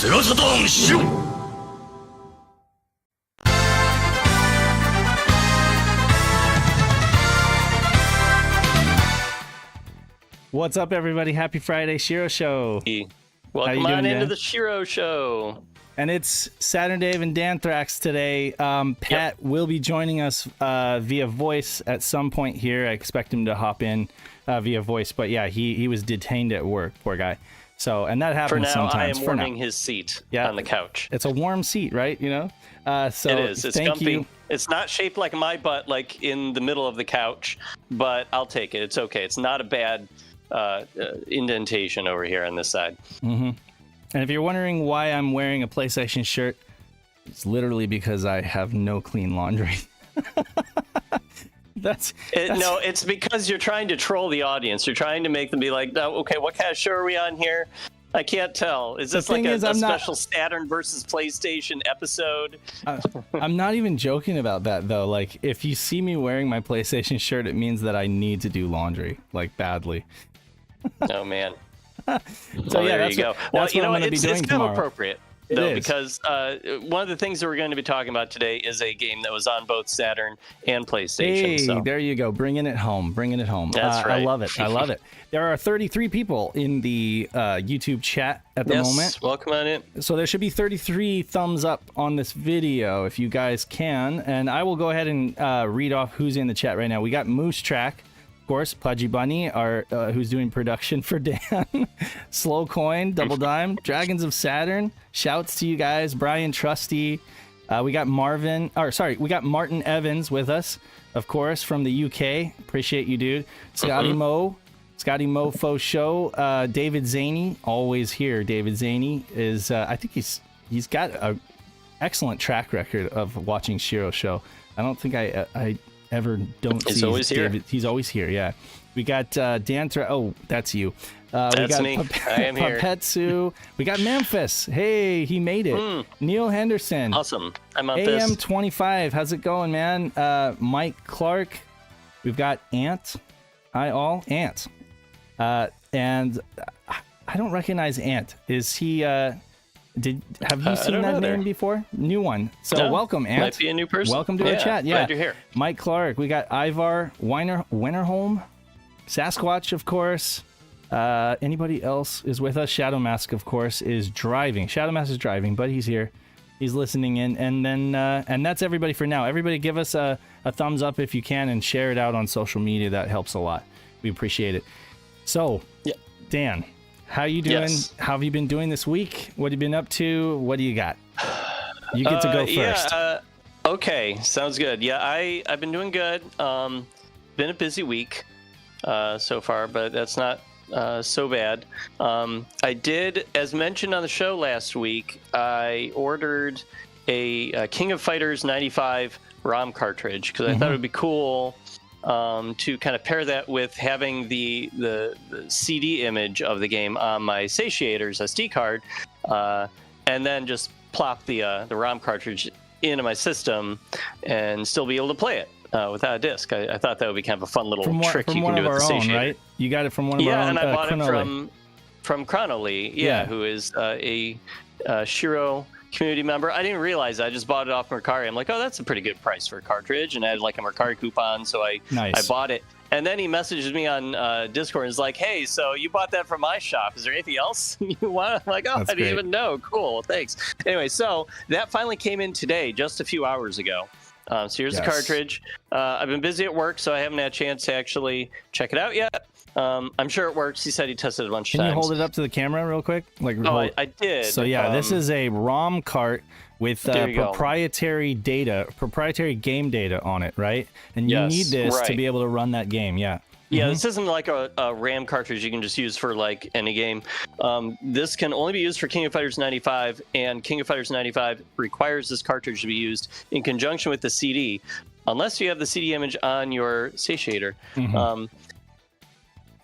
セガサターンシロ。What's up, everybody? Happy Friday, Shiro Show. Welcome on into Dan? the Shiro Show. And it's SaturnDave and Danthrax today. Pat will be joining us via voice at some point here. I expect him to hop in via voice. But yeah, he was detained at work, poor guy. So, and that happens sometimes. I am warming his seat on the couch. It's a warm seat, right? You know? So it is. It's thank comfy. You. It's not shaped like my butt, like in the middle of the couch, but I'll take it. It's okay. It's not a bad indentation over here on this side. Mm-hmm. And if you're wondering why I'm wearing a PlayStation shirt, it's literally because I have no clean laundry. That's No, it's because you're trying to troll the audience. You're trying to make them be like, oh, okay, what kind of show are we on here? I can't tell. Is this like a special Saturn versus PlayStation episode? I'm not even joking about that, though. Like, if you see me wearing my PlayStation shirt, it means that I need to do laundry, like, badly. Oh, man. So, yeah, there you go. Well, you know, it's kind of appropriate, though, because one of the things that we're going to be talking about today is a game that was on both Saturn and PlayStation. Hey, there you go. Bringing it home. Bringing it home. That's right. I love it. I love it. There are 33 people in the YouTube chat at the moment. Welcome on in. So there should be 33 thumbs up on this video if you guys can. And I will go ahead and read off who's in the chat right now. We got Moose Track. Course, Pudgy Bunny, who's doing production for Dan, Slow Coin, Double Dime, Dragons of Saturn. Shouts to you guys, Brian Trusty. We got we got Martin Evans with us, of course, from the UK. Appreciate you, dude. Scotty Mofo Show. David Zaney, always here. David Zaney is, I think he's got an excellent track record of watching Shiro Show. I don't think I ever don't see always David. Here. He's always here, yeah. We got Danthrax. Oh, that's you. That's we got me. I am here. Papetsu. We got Memphis. Hey, he made it. Neil Henderson. Awesome. I'm on this. AM25. How's it going, man? Mike Clark. We've got Ant. Hi, all. Ant. And I don't recognize Ant. Is he... have you seen that name before? New one. So no, welcome, Ant. Might be a new person. Welcome to our chat. Yeah, glad you're here. Mike Clark. We got Ivar Winterholm, Sasquatch, of course. Anybody else is with us? Shadow Mask, of course, is driving. Shadow Mask is driving, but he's here. He's listening in, and then and that's everybody for now. Everybody, give us a thumbs up if you can, and share it out on social media. That helps a lot. We appreciate it. So, Dan. How you doing? Yes. How have you been doing this week? What have you been up to? What do you got? You get to go first. Okay, sounds good. Yeah, I've been doing good. Been a busy week so far, but that's not so bad. I did, as mentioned on the show last week, I ordered a King of Fighters 95 ROM cartridge because I thought it would be cool to kind of pair that with having the CD image of the game on my Satiator's SD card, and then just plop the ROM cartridge into my system and still be able to play it without a disc. I thought that would be kind of a fun little trick you can do with the Satiator. Right? You got it from one of our own. Yeah, and I bought it from Chronoly, who is a Shiro community member. I didn't realize I just bought it off Mercari. I'm like, oh, that's a pretty good price for a cartridge, and I had like a Mercari coupon, so I bought it. And then he messages me on Discord and is like, hey, so you bought that from my shop. Is there anything else you want? I'm like, oh, I didn't even know. Cool, thanks. Anyway, so that finally came in today, just a few hours ago. So here's the cartridge. I've been busy at work, so I haven't had a chance to actually check it out yet. I'm sure it works. He said he tested it a bunch of times. Can you hold it up to the camera real quick? I did. So yeah, this is a ROM cart with proprietary game data on it, right? And you need this to be able to run that game. Yeah. Yeah, this isn't like a RAM cartridge you can just use for like any game. This can only be used for King of Fighters 95, and King of Fighters 95 requires this cartridge to be used in conjunction with the CD, unless you have the CD image on your Satiator.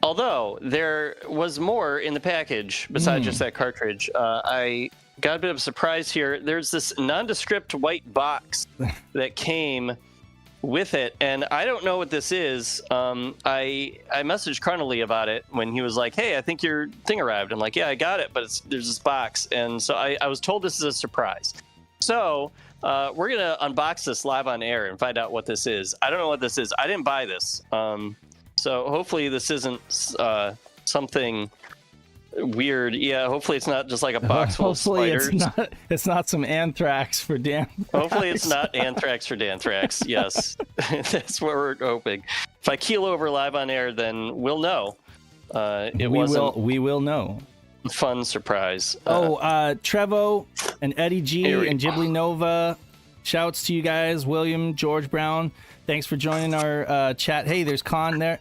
Although there was more in the package besides just that cartridge. I got a bit of a surprise here. There's this nondescript white box that came with it, and I don't know what this is. I messaged Chronally about it when he was like, "Hey, I think your thing arrived." I'm like, "Yeah, I got it, but there's this box," and so I was told this is a surprise. So we're gonna unbox this live on air and find out what this is. I don't know what this is. I didn't buy this, so hopefully this isn't something weird. Yeah, hopefully it's not just like a box full of spiders. It's not some anthrax for Danthrax. Hopefully it's not anthrax for Danthrax. Yes, that's what we're hoping. If I keel over live on air, then we'll know. We will know. Fun surprise. Trevo and Eddie G and Ghibli Nova. Shouts to you guys. William, George Brown. Thanks for joining our chat. Hey, there's Con there.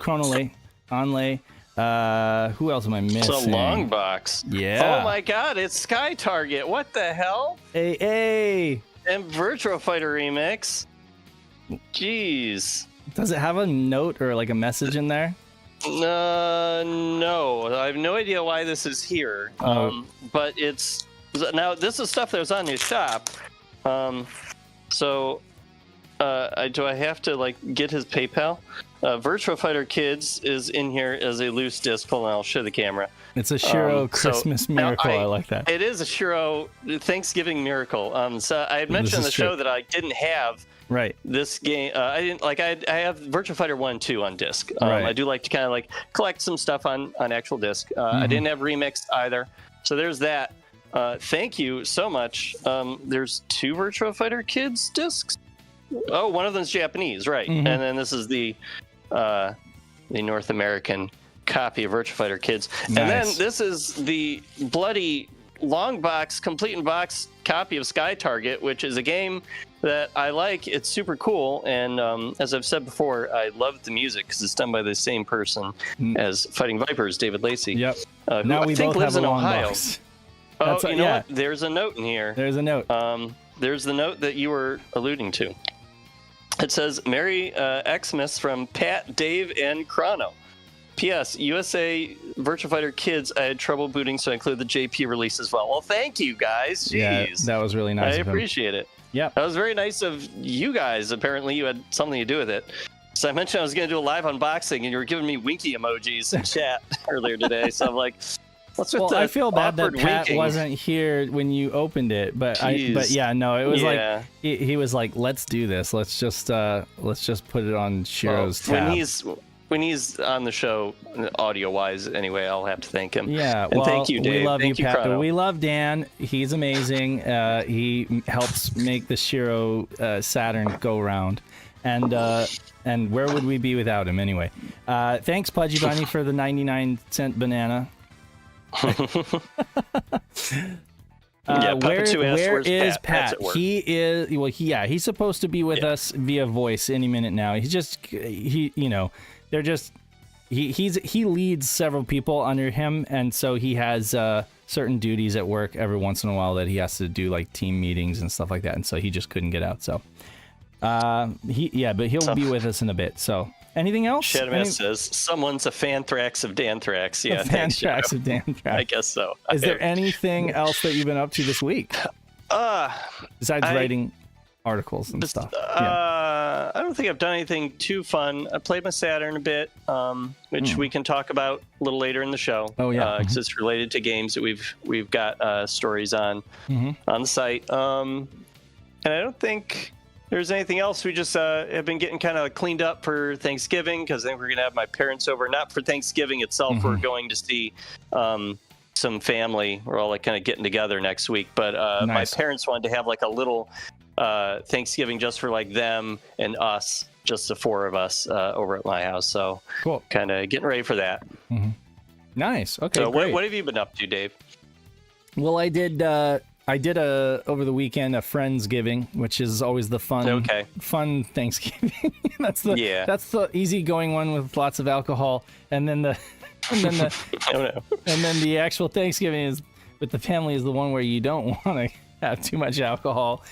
Chronolay, Onlay. Who else am I missing? It's a long box. Yeah. Oh my God, it's Sky Target. What the hell? Hey. And Virtua Fighter Remix. Jeez. Does it have a note or like a message in there? No. I have no idea why this is here. But it's now this is stuff that was on his shop. Do I have to like get his PayPal? Virtua Fighter Kids is in here as a loose disc. Hold on, I'll show the camera. It's a SHIRO Christmas miracle. I like that. It is a SHIRO Thanksgiving miracle. So I had mentioned on the show that I didn't have this game. I didn't like. I have Virtua Fighter 1 and 2 on disc. I do like to kind of like collect some stuff on actual disc. I didn't have Remixed either. So there's that. Thank you so much. There's 2 Virtua Fighter Kids discs. Oh, one of them's Japanese, right? And then this is the North American copy of Virtua Fighter Kids. Nice. And then this is the bloody long box, complete in box copy of Sky Target, which is a game that I like. It's super cool, and as I've said before, I love the music because it's done by the same person as Fighting Vipers, David Lacey. Yep. Who now I we think both lives have in a long Ohio. box. Oh, you know what? There's a note in here. There's a note. There's the note that you were alluding to. It says, Merry Xmas from Pat, Dave, and Chrono. P.S. USA Virtua Fighter Kids, I had trouble booting, so I included the JP release as well. Well, thank you, guys. Jeez. Yeah, that was really nice I of him. appreciate it. Yeah. That was very nice of you guys. Apparently, you had something to do with it. So I mentioned I was going to do a live unboxing, and you were giving me winky emojis in chat earlier today. So I'm like, what's with the I feel bad that Pat winking? wasn't here when you opened it, but yeah, no, it was like he was like, let's do this. Let's just put it on SHIRO's tab. When he's on the show, audio-wise, anyway, I'll have to thank him. Yeah, and thank you, Dave. We love thank you, Pat. Chrono. We love Dan. He's amazing. He helps make the SHIRO Saturn go round. And where would we be without him anyway? Thanks, Pudgy Bunny, for the 99-cent banana. Where is Pat? He is he's supposed to be with us via voice any minute now. He leads several people under him, and so he has certain duties at work every once in a while that he has to do, like team meetings and stuff like that, and so he just couldn't get out. So but he'll be with us in a bit. So anything else? Shadowman says someone's a fanthrax of Danthrax. Yeah, thanks, fanthrax of Danthrax. I guess so. Is there anything else that you've been up to this week? Besides writing articles and stuff. I don't think I've done anything too fun. I played my Saturn a bit, which we can talk about a little later in the show. Oh yeah, because it's related to games that we've got stories on the site. And I don't think there's anything else. We just have been getting kind of cleaned up for Thanksgiving, because I think we're going to have my parents over. Not for Thanksgiving itself. We're going to see some family. We're all like kind of getting together next week. But nice. My parents wanted to have like a little Thanksgiving just for like them and us, just the 4 of us over at my house. So cool. Kind of getting ready for that. Nice. Okay. So great. what have you been up to, Dave? Well, I did over the weekend a Friendsgiving, which is always the fun Thanksgiving. that's the easygoing one with lots of alcohol, and then the actual Thanksgiving is with the family is the one where you don't want to have too much alcohol.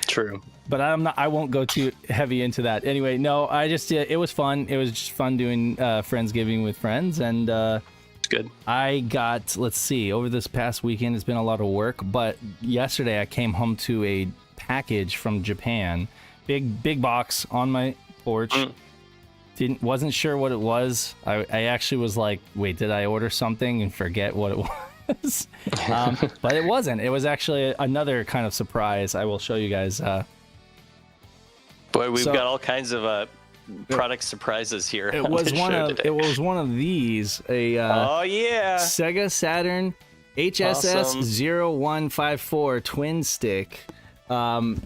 True. But I won't go too heavy into that. Anyway, no, it was fun. It was just fun doing Friendsgiving with friends, and good. I got, let's see, over this past weekend, it's been a lot of work, but yesterday I came home to a package from Japan big box on my porch. Wasn't sure what it was. I actually was like, wait, did I order something and forget what it was? But it wasn't. It was actually another kind of surprise. I will show you guys. Boy, we've got all kinds of product surprises here. It was one of these. Oh yeah, Sega Saturn HSS 0154 twin stick. Love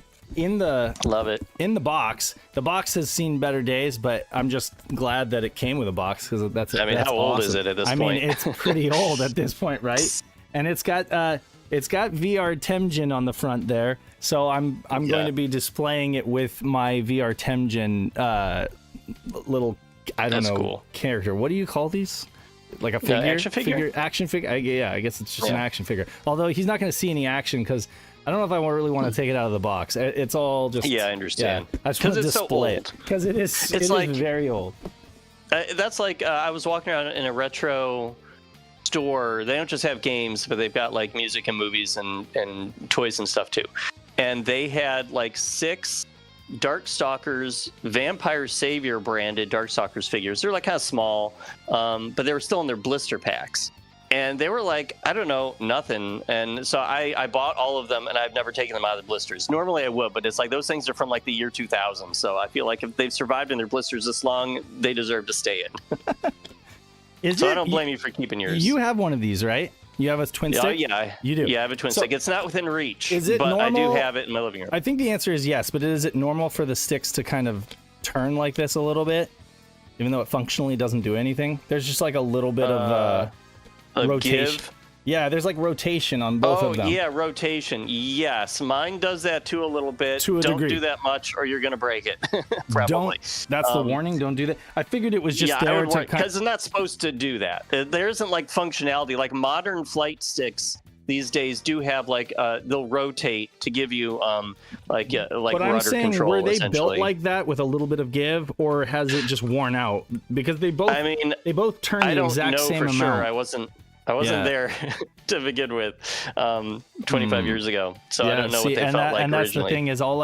it. In the box. The box has seen better days, but I'm just glad that it came with a box because that's. I mean, that's how old awesome. is it at this point? I mean, it's pretty old at this point, right? And it's got VR Temjin on the front there, so I'm going to be displaying it with my VR Temjin little cool. character. What do you call these? Like a figure? Action figure? Action figure? Yeah, I guess it's just an action figure. Although he's not going to see any action because I don't know if I really want to take it out of the box. It's all just... Yeah, I understand. Yeah, I just want to display it. Because it is very old. That's like, I was walking around in a retro store. They don't just have games, but they've got like music and movies and toys and stuff too. And they had like 6 Darkstalkers, Vampire Savior branded Darkstalkers figures. They're like kind of small, but they were still in their blister packs. And they were like, I don't know, nothing. And so I bought all of them, and I've never taken them out of the blisters. Normally I would, but it's like those things are from like the year 2000. So I feel like if they've survived in their blisters this long, they deserve to stay in. I don't blame you for keeping yours. You have one of these, right? You have a twin stick? Oh, yeah. You do? Yeah, I have a twin stick. It's not within reach, is it but normal? I do have it in my living room. I think the answer is yes, but is it normal for the sticks to kind of turn like this a little bit? Even though it functionally doesn't do anything? There's just like a little bit of rotation. Give? Yeah, there's like rotation on both of them. Oh, yeah, rotation. Yes, mine does that too a little bit. Don't do that much or you're going to break it. Probably. That's the warning. Don't do that. I figured it was just there to because it's not supposed to do that. There isn't like functionality. Like modern flight sticks these days do have like they'll rotate to give you like but rudder I'm saying, control. were they built like that with a little bit of give, or has it just worn out? Because they both they both turn the exact same amount. Sure. I wasn't there to begin with 25 years ago, so I don't know what they felt like and that's originally. The thing is, all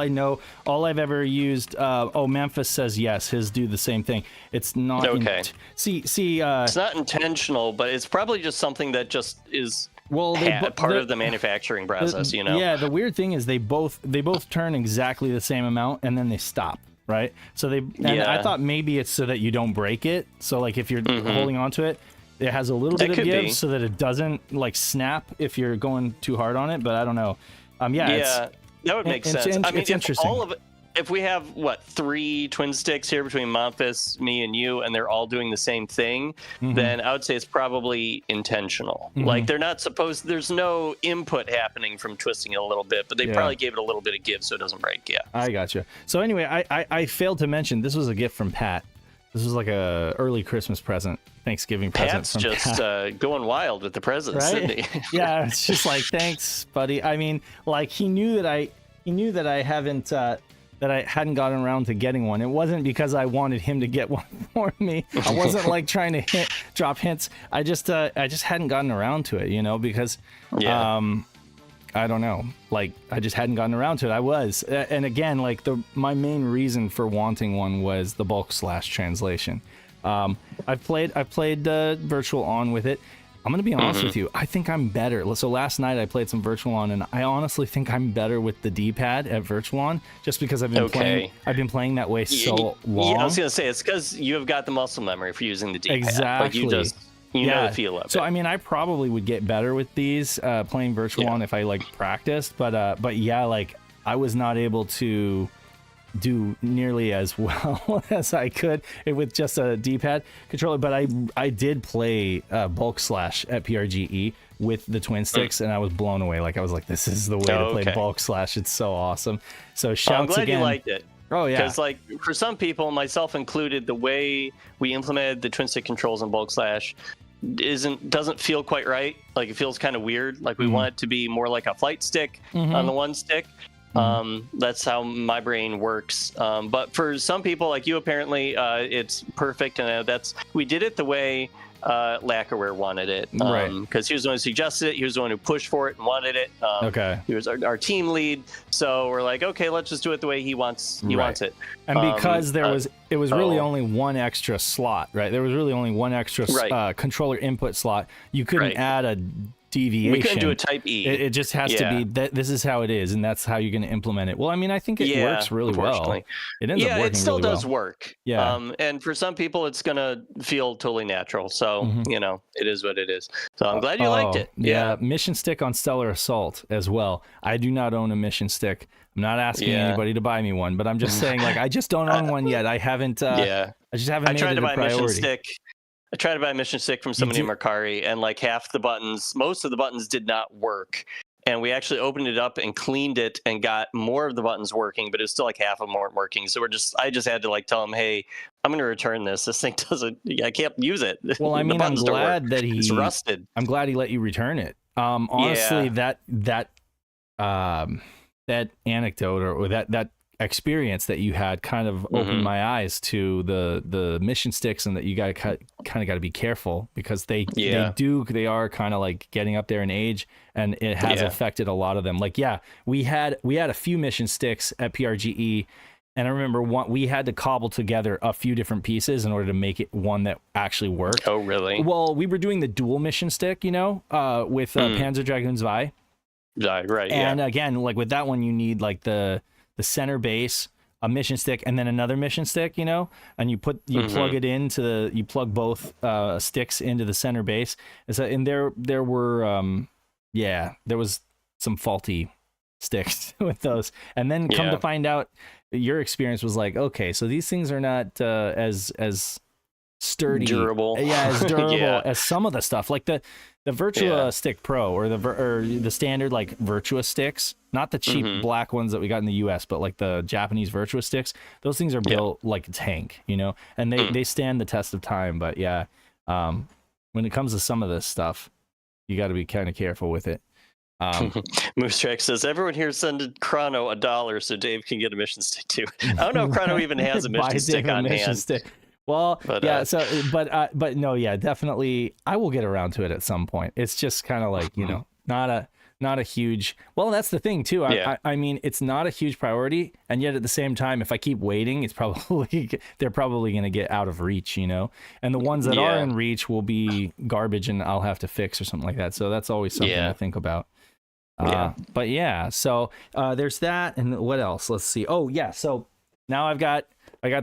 I've ever used. Memphis says yes, his do the same thing. It's not okay. It's not intentional, but it's probably just something that just is part of the manufacturing process. Yeah, the weird thing is they both turn exactly the same amount and then they stop. Right, so I thought maybe it's so that you don't break it. So like if you're holding on to it. It has a little bit of give so that it doesn't like snap if you're going too hard on it, but I don't know. That would make sense. I mean, it's interesting. If we have 3 twin sticks here between Memphis, me, and you, and they're all doing the same thing, then I would say it's probably intentional. Like they're not supposed. There's no input happening from twisting it a little bit, but they probably gave it a little bit of give so it doesn't break. Yeah, I gotcha. So anyway, I failed to mention this was a gift from Pat. This was like a early Christmas present. Thanksgiving present from Pat. Going wild with the presents, right? isn't he? Yeah, it's just like, thanks, buddy. I mean, like he knew that I hadn't gotten around to getting one. It wasn't because I wanted him to get one for me. I wasn't like trying to drop hints. I just hadn't gotten around to it, because I don't know. Like I just hadn't gotten around to it. And again, like my main reason for wanting one was the bulk / translation. I've played Virtual On with it. I'm gonna be honest with you. I think I'm better. So last night I played some Virtual On, and I honestly think I'm better with the D-pad at Virtual On, just because I've been playing that way so long. Yeah, I was gonna say it's because you have got the muscle memory for using the D-pad. Exactly. Like you know the feel of it. So I mean, I probably would get better with these playing Virtual On if I like practiced, but yeah, like I was not able to do nearly as well as I could with just a D-pad controller, but I did play bulk / at PRGE with the twin sticks, and I was blown away. Like I was like, this is the way to play bulk / it's so awesome. So shouts I'm glad again. You liked it. Oh yeah, because like for some people, myself included, the way we implemented the twin stick controls in bulk / doesn't feel quite right. Like it feels kind of weird. Like we want it to be more like a flight stick on the one stick. That's how my brain works. But for some people like you, apparently it's perfect, and we did it the way Lacquerware wanted it. Right. Because he was the one who suggested it. He was the one who pushed for it and wanted it. Okay. He was our team lead. So we're like, okay, let's just do it the way he wants. He wants it. And because it was really only one extra slot, right? There was really only one extra controller input slot. You couldn't add a deviation. We couldn't do a type E. It just has to be that this is how it is, and that's how you're going to implement it. Well, I mean, I think it works really well. It ends up working it still really does work. Yeah. And for some people, it's going to feel totally natural. So, it is what it is. So I'm glad you liked it. Yeah. Mission stick on Stellar Assault as well. I do not own a mission stick. I'm not asking anybody to buy me one, but I'm just saying, like, I just don't own one yet. I haven't. I just haven't made it a priority. Mission stick. I tried to buy a mission stick from somebody in Mercari, and like most of the buttons did not work. And we actually opened it up and cleaned it and got more of the buttons working, but it's still like half of them weren't working. So I just had to like tell him, hey, I'm going to return this. This thing I can't use it. Well, I mean, I'm glad that it's rusted. I'm glad he let you return it. Honestly, that anecdote or that experience that you had kind of opened my eyes to the mission sticks, and that you got to kind of got to be careful because they are kind of like getting up there in age, and it has affected a lot of them. Like we had a few mission sticks at PRGE, and I remember we had to cobble together a few different pieces in order to make it one that actually worked. Oh, really? Well, we were doing the dual mission stick, with Panzer Dragoon Zwei. Right. And again, like with that one, you need like the center base, a mission stick, and then another mission stick, and you plug it into you plug both sticks into the center base. And there was some faulty sticks with those. And then come to find out, your experience was like, okay, so these things are not as sturdy, durable, as durable as some of the stuff, like the Virtua Stick Pro or the standard like Virtua sticks, not the cheap black ones that we got in the US, but like the Japanese Virtua sticks. Those things are built like a tank, and they stand the test of time. But when it comes to some of this stuff, you got to be kind of careful with it. Moose Track says everyone here send Chrono $1 so Dave can get a mission stick too. I don't know if Chrono even has a mission stick on hand. Well, but no, definitely. I will get around to it at some point. It's just kind of like, not a huge, well, that's the thing too. I mean, it's not a huge priority. And yet at the same time, if I keep waiting, they're probably going to get out of reach, and the ones that are in reach will be garbage and I'll have to fix or something like that. So that's always something to think about. So there's that. And what else? Let's see. Oh yeah. So now I got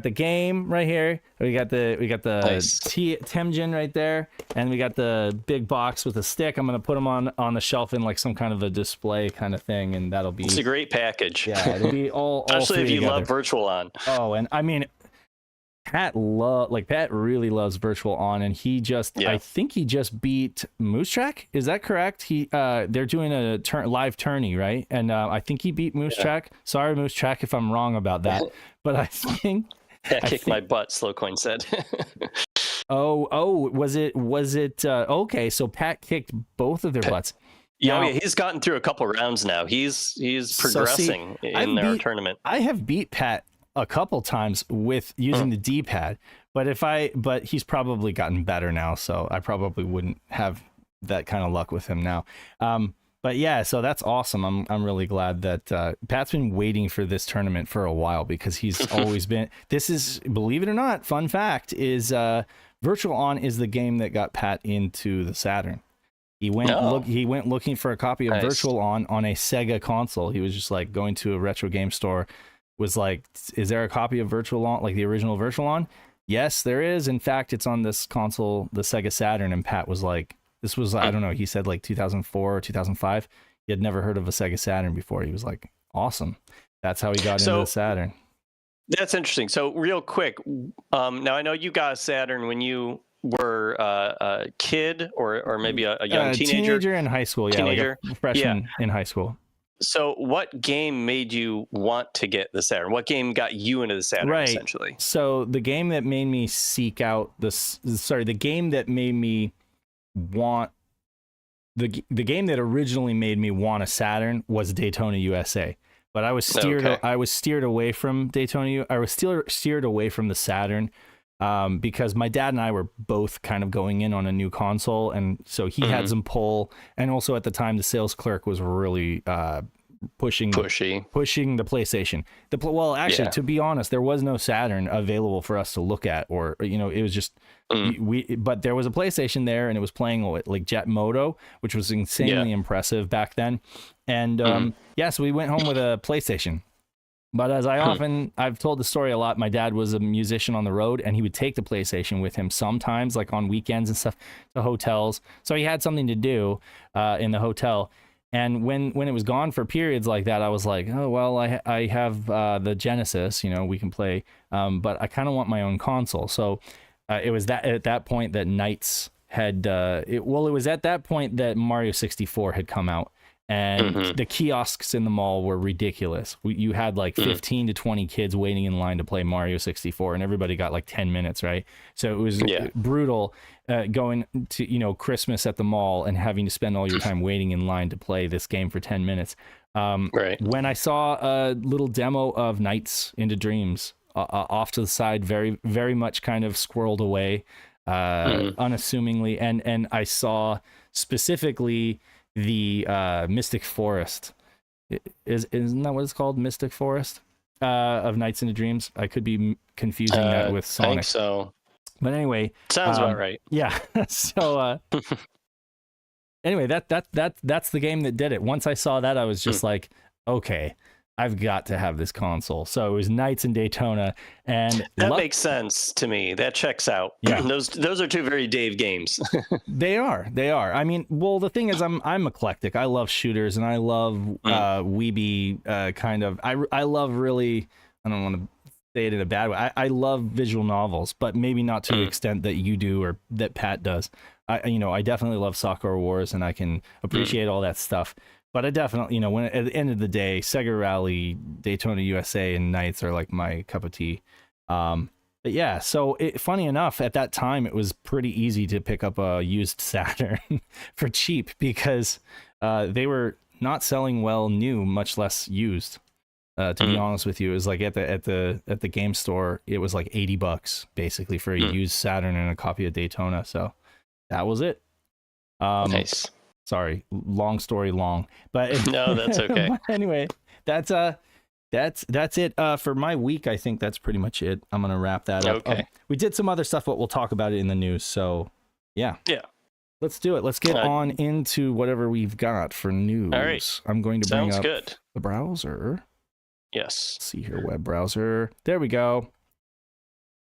the game right here. We got the nice. Temjin right there, and we got the big box with a stick. I'm gonna put them on the shelf in like some kind of a display kind of thing, and that'll be. It's a great package. Yeah, it'll be all especially if you together. love Virtual On. Oh, and I mean, Pat really loves Virtual On, and I think he just beat Moose Track. Is that correct? They're doing a live tourney, right? And I think he beat Moose Track. Sorry, Moose Track, if I'm wrong about that, but I think Pat kicked my butt. Slowcoin said. Was it? Okay, so Pat kicked both of their butts. Yeah, he's gotten through a couple rounds now. He's progressing in our tournament. I have beat Pat a couple times with using the D-pad, but he's probably gotten better now, so I probably wouldn't have that kind of luck with him now. But yeah, so that's awesome. I'm really glad that Pat's been waiting for this tournament for a while, because he's always been. This is, believe it or not, fun fact is Virtual On is the game that got Pat into the Saturn. He went looking for a copy of Virtual On a Sega console. He was just like going to a retro game store, was like, is there a copy of Virtual On, like the original Virtual On? Yes, there is. In fact, it's on this console, the Sega Saturn. And Pat was like, this was, I don't know, he said like 2004 or 2005. He had never heard of a Sega Saturn before. He was like, awesome. That's how he got into the Saturn. That's interesting. So real quick, now I know you got a Saturn when you were a kid or maybe a young teenager. Teenager in high school, like a freshman in high school. So what game made you want to get the Saturn? What game got you into the Saturn, essentially? So the game that made me seek out the game that made me want, the game that originally made me want a Saturn was Daytona USA. But I was steered away from Daytona. I was still steered away from the Saturn because my dad and I were both kind of going in on a new console, and so he had some pull, and also at the time the sales clerk was really pushing the PlayStation. Well, actually, to be honest, there was no Saturn available for us to look at, or it was just but there was a PlayStation there, and it was playing like Jet Moto, which was insanely impressive back then. And so we went home with a PlayStation. But as I've told the story a lot, my dad was a musician on the road, and he would take the PlayStation with him sometimes, like on weekends and stuff, to hotels. So he had something to do in the hotel. And when it was gone for periods like that, I was like, oh, well, I have the Genesis, we can play, but I kind of want my own console. So it was at that point that Knights had, it was at that point that Mario 64 had come out. And the kiosks in the mall were ridiculous. You had like 15 to 20 kids waiting in line to play Mario 64, and everybody got like 10 minutes, right? So it was brutal going to, Christmas at the mall and having to spend all your time waiting in line to play this game for 10 minutes. When I saw a little demo of Nights into Dreams off to the side, very, very much kind of squirreled away, unassumingly, and I saw specifically the Mystic Forest. Isn't that what it's called? Mystic Forest of Nights into Dreams. I could be confusing that with Sonic. I think so. But anyway, sounds about right. Yeah. So anyway, that's the game that did it. Once I saw that, I was just like, okay, I've got to have this console. So it was Nights in Daytona, and that makes sense to me. That checks out. Yeah, those are two very Dave games. They are. I mean, well, the thing is, I'm eclectic. I love shooters, and I love weeby kind of. I love really. I don't want to say it in a bad way. I love visual novels, but maybe not to the extent that you do or that Pat does. I definitely love Sakura Wars, and I can appreciate all that stuff. But I definitely, when at the end of the day, Sega Rally, Daytona USA, and Nights are like my cup of tea. But yeah, so funny enough, at that time, it was pretty easy to pick up a used Saturn for cheap because they were not selling well new, much less used. To be honest with you, it was like at the game store, it was like $80 basically for a used Saturn and a copy of Daytona. So that was it. Nice. Sorry, long story long, but no, that's okay. But anyway, that's it for my week. I think that's pretty much it. I'm gonna wrap that up. Okay. We did some other stuff, but we'll talk about it in the news. So yeah, let's do it. Let's get on into whatever we've got for news. All right, I'm going to bring up the browser. Yes. Let's see here, web browser. There we go.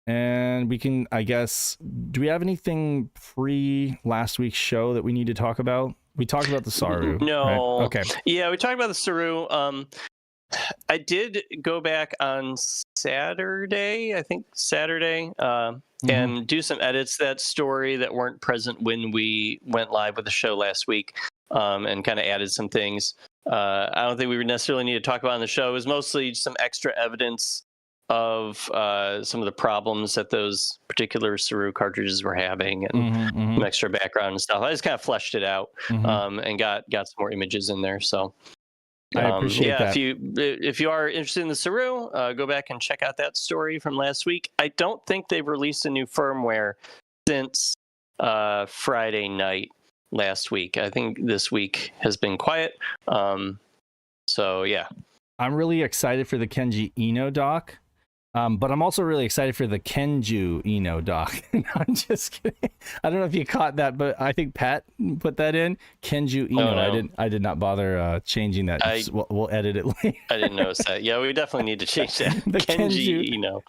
And we can, I guess, do we have anything pre last week's show that we need to talk about? We talked about the Saru. No. Right? Okay. Yeah, we talked about the Saru. I did go back on Saturday, and do some edits to that story that weren't present when we went live with the show last week, and kind of added some things. I don't think we would necessarily need to talk about on the show. It was mostly some extra evidence of some of the problems that those particular Saru cartridges were having, and some extra background and stuff. I just kind of fleshed it out, and got some more images in there. So I appreciate that. If you are interested in the Saru, go back and check out that story from last week. I don't think they've released a new firmware since Friday night last week. I think this week has been quiet. So yeah, I'm really excited for the Kenji Eno dock. But I'm also really excited for the Kenju Eno doc. I'm just kidding. I don't know if you caught that, but I think Pat put that in. Kenju Eno. Oh, no. I did not bother changing that. We'll edit it later. I didn't notice that. Yeah, we definitely need to change that. The Kenji Eno.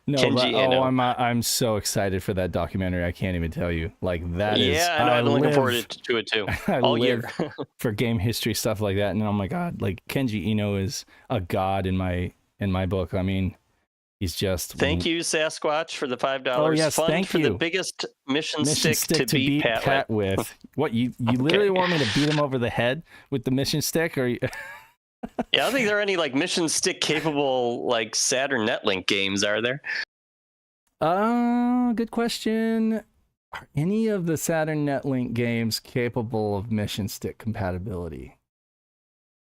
No, Kenji Eno. I'm so excited for that documentary. I can't even tell you. Like that is. Yeah, I know. I've been looking forward to it too. All year for game history stuff like that. And oh my god, like Kenji Eno is a god in my book. I mean. He's just. Thank you, Sasquatch, for the $5 oh, yes, fund thank for you. the biggest mission stick to beat Pat with. What you literally want me to beat him over the head with the mission stick, or? Yeah, I don't think there are any like mission stick capable like Saturn Netlink games, are there? Good question. Are any of the Saturn Netlink games capable of mission stick compatibility?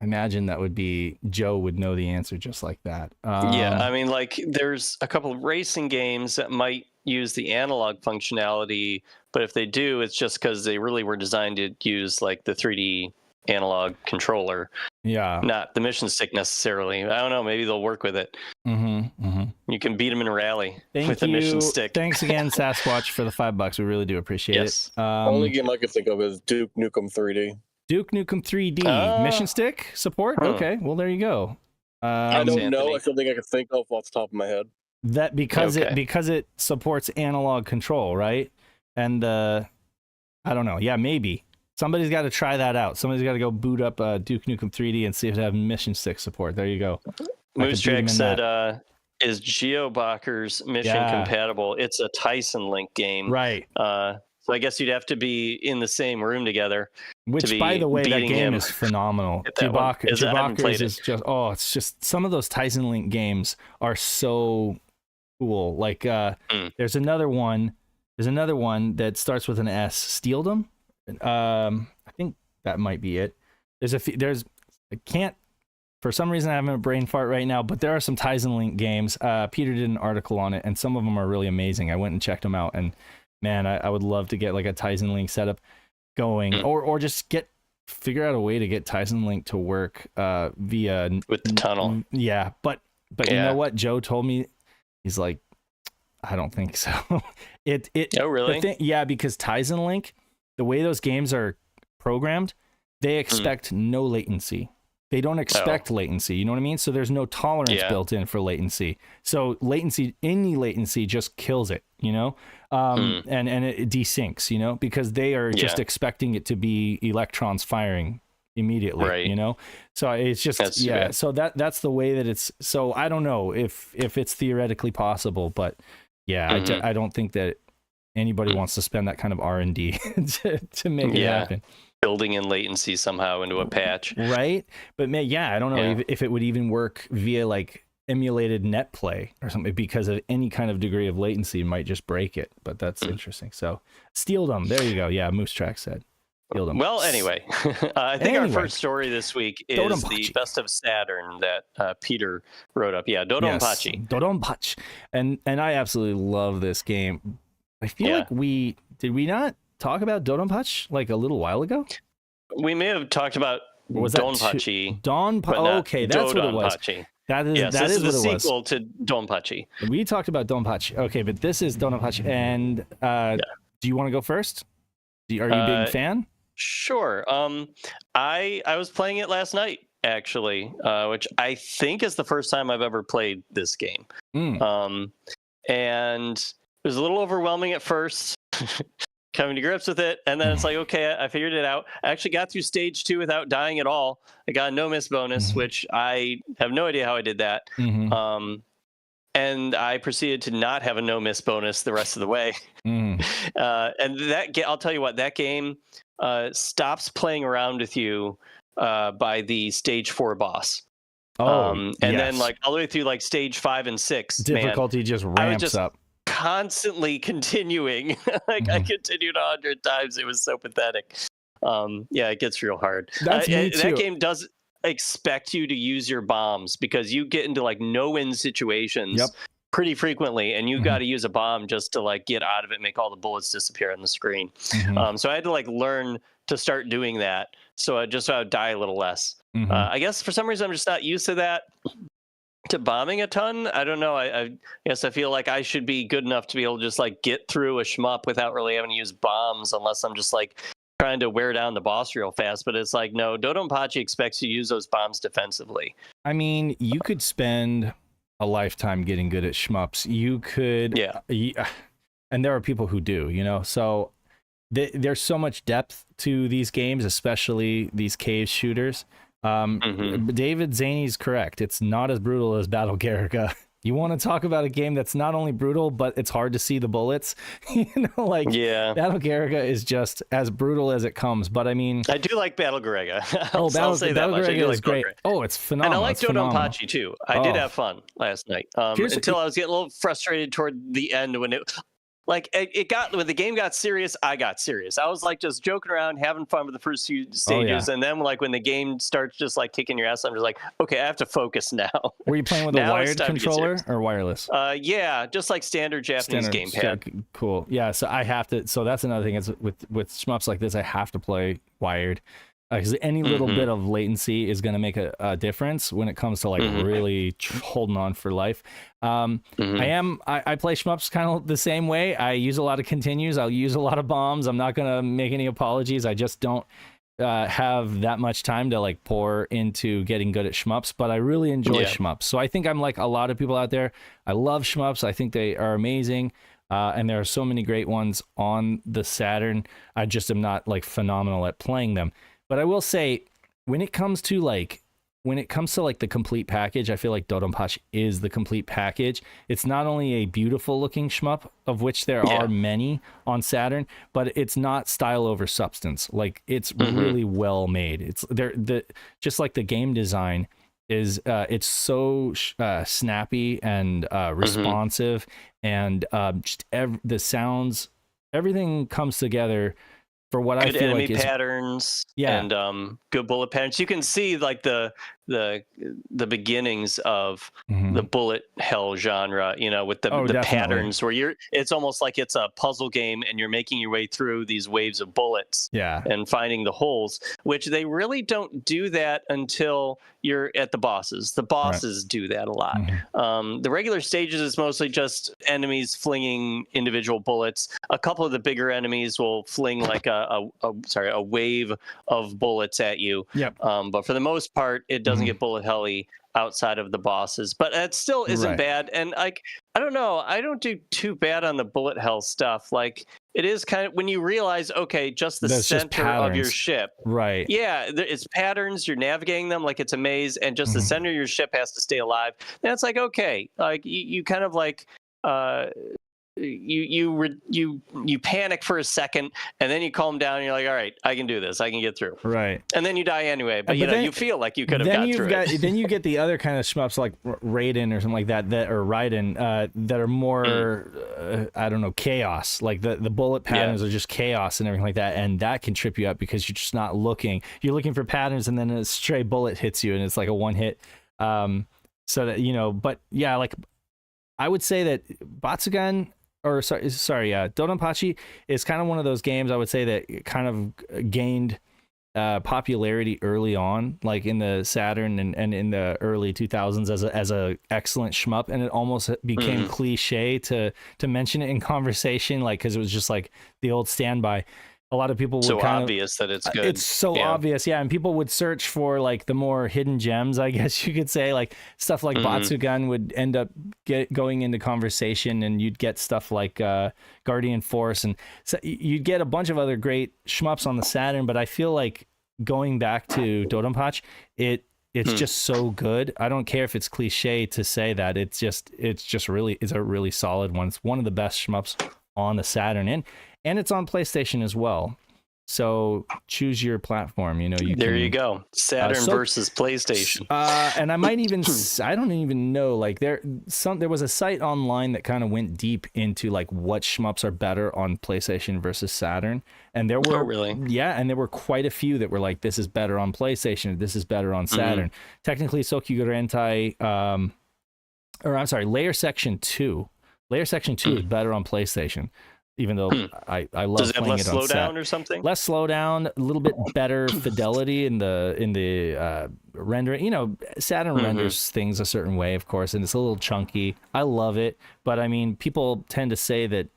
Imagine that would be Joe would know the answer just like that. Yeah, I mean, like there's a couple of racing games that might use the analog functionality, but if they do, it's just because they really were designed to use like the 3D analog controller, not the mission stick necessarily. I don't know, maybe they'll work with it. You can beat them in a rally with a mission stick. Thanks again, Sasquatch, for the $5. We really do appreciate it. Only game I could think of is Duke Nukem 3D. Duke Nukem 3D mission stick support. Okay, well there you go. I don't know. I don't think I could think of off the top of my head. That because it supports analog control, right? And I don't know. Yeah, maybe somebody's got to try that out. Somebody's got to go boot up Duke Nukem 3D and see if they have mission stick support. There you go. Moose Track said, "Is GeoBockers mission compatible? It's a Tyson Link game, right? So I guess you'd have to be in the same room together. Which, by the way, that game is phenomenal. GeoBockers is just it's just some of those Tyson Link games are so cool. Like there's another one that starts with an S. Steeldom. I think that might be it. I can't, for some reason I have a brain fart right now, but there are some Tyson Link games. Peter did an article on it, and some of them are really amazing. I went and checked them out, and man, I would love to get like a Tyson Link setup going, or just figure out a way to get Tyson Link to work via with the tunnel. Yeah, but you know what? Joe told me, he's like, I don't think so. Oh, really? Because Tyson Link, the way those games are programmed, they expect no latency. They don't expect latency. You know what I mean? So there's no tolerance built in for latency. So any latency just kills it, you know? And it desyncs, you know, because they are just expecting it to be electrons firing immediately, right? You know? So it's just, so that's the way that it's, so I don't know if it's theoretically possible, but I don't think that anybody wants to spend that kind of R&D to make it happen. Building in latency somehow into a patch, right? But I don't know if it would even work via like emulated net play or something, because of any kind of degree of latency might just break it. But that's interesting. So Steeldom, there you go. Yeah, Moose Track said Steeldom. Well, anyway, I think our first story this week is the Best of Saturn that Peter wrote up. Yeah, DoDonPachi. DoDonPachi, and I absolutely love this game. I feel like we not talk about DoDonPachi like a little while ago? We may have talked about DonPachi. Okay, that's what it was. That is the sequel to DonPachi. We talked about DonPachi. Okay, but this is DoDonPachi. And do you want to go first? Are you a big fan? Sure. I was playing it last night, actually, which I think is the first time I've ever played this game. And it was a little overwhelming at first. Coming to grips with it, and then it's like, okay, I figured it out. I actually got through stage 2 without dying at all. I got a no miss bonus, which I have no idea how I did that. And I proceeded to not have a no miss bonus the rest of the way. And I'll tell you what, that game stops playing around with you by the stage 4 boss. Then like all the way through like stage 5 and 6, difficulty just ramps up. Constantly continuing. I continued 100 times. It was so pathetic. It gets real hard. That's me too. That game does expect you to use your bombs, because you get into like no-win situations pretty frequently, and you got to use a bomb just to like get out of it and make all the bullets disappear on the screen. So I had to like learn to start doing that, so I would die a little less. I guess for some reason I'm just not used to that. To bombing a ton, I don't know. I guess I feel like I should be good enough to be able to just like get through a shmup without really having to use bombs, unless I'm just like trying to wear down the boss real fast. But it's like, no, DoDonPachi expects you to use those bombs defensively. I mean, you could spend a lifetime getting good at shmups. You could, and there are people who do, you know. So there's so much depth to these games, especially these cave shooters. David Zaney's correct. It's not as brutal as Battle Garriga. You want to talk about a game that's not only brutal, but it's hard to see the bullets. Battle Garriga is just as brutal as it comes. But I mean, I do like Battle Garriga. Battle Garriga is great. Oh, it's phenomenal. And I like DoDonPachi too. I did have fun last night. Until I was getting a little frustrated toward the end when like it got when the game got serious, I got serious. I was like just joking around, having fun with the first few stages, and then like when the game starts just like kicking your ass, I'm just like, okay, I have to focus now. Were you playing with a wired controller or wireless? Yeah, just like standard Japanese gamepad. Cool. Yeah, so I have to. So that's another thing. Is with shmups like this, I have to play wired. Because any little bit of latency is going to make a difference when it comes to like really holding on for life. I play shmups kind of the same way. I use a lot of continues. I'll use a lot of bombs. I'm not going to make any apologies. I just don't have that much time to like pour into getting good at shmups, but I really enjoy shmups. So I think I'm like a lot of people out there. I love shmups. I think they are amazing. And there are so many great ones on the Saturn. I just am not like phenomenal at playing them. But I will say, when it comes to like the complete package, I feel like DoDonPachi is the complete package. It's not only a beautiful looking shmup, of which there are many on Saturn, but it's not style over substance. Like it's really well made. It's just like the game design is it's so snappy and responsive, and just the sounds, everything comes together for what I feel like is patterns, and good bullet patterns. You can see like the beginnings of the bullet hell genre, you know, with the patterns where it's almost like it's a puzzle game and you're making your way through these waves of bullets and finding the holes, which they really don't do that until you're at the bosses. The bosses do that a lot. The regular stages is mostly just enemies flinging individual bullets. A couple of the bigger enemies will fling like a wave of bullets at you. But for the most part, it doesn't get bullet helly outside of the bosses, but it still isn't bad. And like, I don't know, I don't do too bad on the bullet hell stuff. Like it is kind of when you realize, okay, just the center of your ship, it's patterns, you're navigating them like it's a maze, and just the center of your ship has to stay alive. And it's like, okay, like you kind of like you panic for a second, and then you calm down and you're like, all right, I can do this, I can get through, and then you die anyway, but you know, you feel like you could have got through it. Then you get the other kind of shmups like Raiden or something like that or Raiden that are more I don't know, chaos. Like the bullet patterns are just chaos and everything like that, and that can trip you up because you're just not looking, you're looking for patterns, and then a stray bullet hits you and it's like a one hit. So that, you know, but yeah, like I would say that DoDonPachi is kind of one of those games, I would say, that kind of gained popularity early on, like in the Saturn and in the early 2000s as a excellent shmup, and it almost became cliche to mention it in conversation, like because it was just like the old standby. A lot of people would obvious that it's good. It's so obvious, and people would search for like the more hidden gems, I guess you could say, like stuff like Batsugan would end up going into conversation, and you'd get stuff like Guardian Force, and so you'd get a bunch of other great shmups on the Saturn. But I feel like going back to DoDonPachi, it's just so good. I don't care if it's cliche to say that. It's a really solid one. It's one of the best shmups on the Saturn, and it's on PlayStation as well. So choose your platform. You know, you go. Saturn versus PlayStation. And I might even, I don't even know. Like there was a site online that kind of went deep into like what shmups are better on PlayStation versus Saturn. And there were and there were quite a few that were like, this is better on PlayStation, this is better on Saturn. Technically, Sokyu Rentai, Layer Section 2. Layer Section 2 is better on PlayStation. Even though I love Does it have playing less it on slowdown or something? Less slowdown, a little bit better fidelity in the rendering. You know, Saturn renders things a certain way, of course, and it's a little chunky. I love it, but I mean, people tend to say that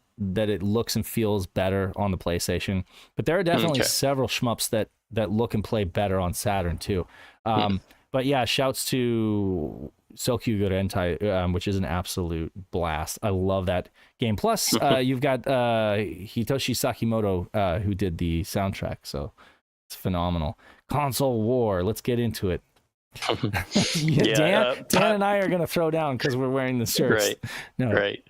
it looks and feels better on the PlayStation. But there are definitely several shmups that look and play better on Saturn too. But yeah, shouts to Sokyu Rentai, which is an absolute blast. I love that game. Plus, you've got Hitoshi Sakimoto, who did the soundtrack, so it's phenomenal. Console War, let's get into it. Dan and I are going to throw down because we're wearing the shirts. Right.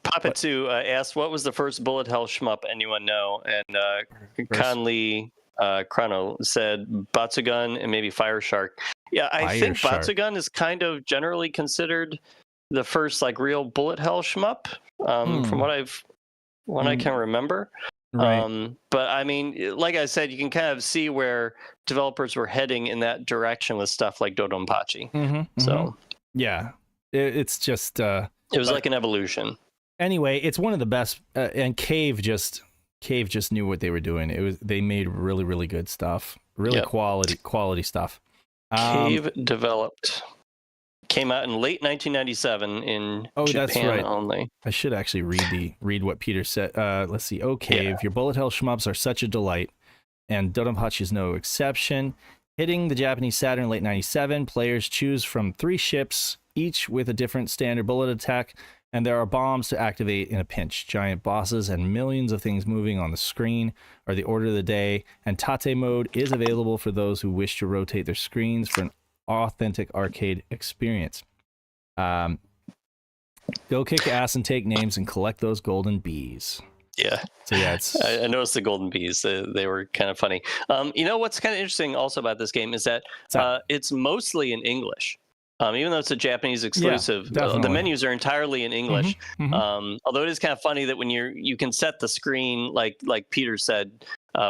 Papa2 asked, what was the first bullet hell shmup? Anyone know? And Conley Chrono said Batsugan and maybe Fire Shark. Yeah, I think Batsugan is kind of generally considered the first like real bullet hell shmup. From what I've one I can remember. Right. But I mean, like I said, you can kind of see where developers were heading in that direction with stuff like DoDonPachi. So yeah, it's just it was like an evolution. Anyway, it's one of the best, and Cave just knew what they were doing. They made really, really good stuff, really quality stuff. Cave developed. Came out in late 1997 in Japan that's right. only. I should actually read what Peter said. Let's see. Cave, your bullet hell shmups are such a delight, and DoDonPachi is no exception. Hitting the Japanese Saturn late 97, players choose from 3 ships, each with a different standard bullet attack, and there are bombs to activate in a pinch. Giant bosses and millions of things moving on the screen are the order of the day, and Tate mode is available for those who wish to rotate their screens for an authentic arcade experience. Go kick ass and take names and collect those golden bees. Yeah. So yeah, it's... I noticed the golden bees. They were kind of funny. You know what's kind of interesting also about this game is that it's mostly in English. Even though it's a Japanese exclusive, the menus are entirely in English. Although it is kind of funny that when you can set the screen like Peter said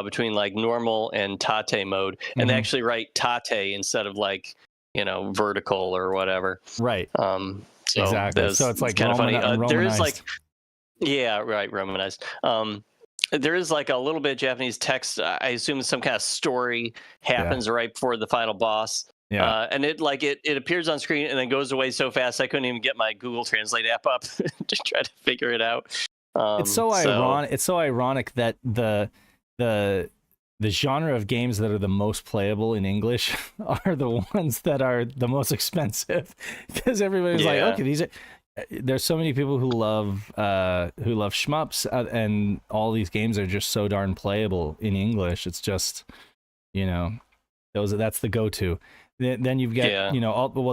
between like normal and Tate mode, and they actually write Tate instead of like vertical or whatever. Right. So exactly. So it's like kind of funny. There is like romanized. There is like a little bit of Japanese text. I assume some kind of story happens right before the final boss. Yeah. And it appears on screen and then goes away so fast I couldn't even get my Google Translate app up to try to figure it out. It's so ironic. It's so ironic that the genre of games that are the most playable in English are the ones that are the most expensive, because everybody's like, okay, these are. There's so many people who love shmups, and all these games are just so darn playable in English. It's just, that's the go-to. Then you've got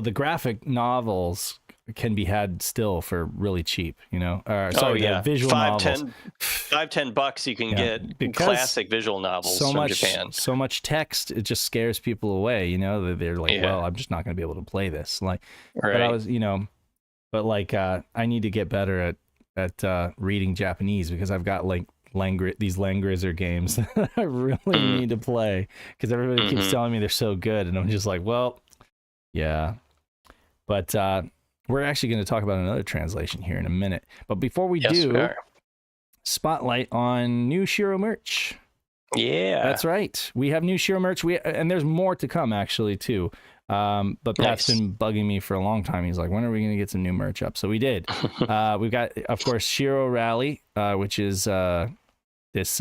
the graphic novels can be had still for really cheap, the visual novels. $5-10 you can get classic visual novels from Japan. So much text, it just scares people away. They're like, well, I'm just not going to be able to play this. Like, but I was, I need to get better at reading Japanese, because I've got like these Langrizer games that I really need to play, because everybody keeps telling me they're so good, and I'm just like, well, yeah. But we're actually going to talk about another translation here in a minute. But before we do, spotlight on new SHIRO merch. Yeah, that's right. We have new SHIRO merch. And there's more to come actually too. But Pat's been bugging me for a long time. He's like, when are we going to get some new merch up? So we did. We've got, of course, SHIRO Rally, which is this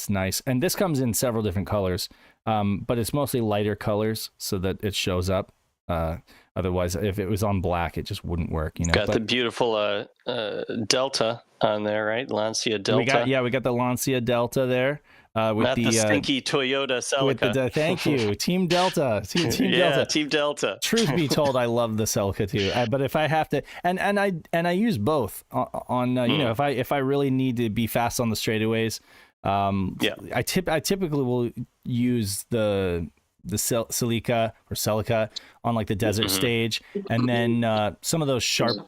nice, and this comes in several different colors, but it's mostly lighter colors so that it shows up. Otherwise, if it was on black, it just wouldn't work. Got the beautiful Delta on there, right? Lancia Delta. We got the Lancia Delta there. With Not the stinky Toyota Celica. Thank you, Team Delta. Team Delta. Team Delta. Truth be told, I love the Celica too. But if I have to, and I use both on if I really need to be fast on the straightaways, I typically will use the Celica or Celica on like the desert stage, and then some of those sharp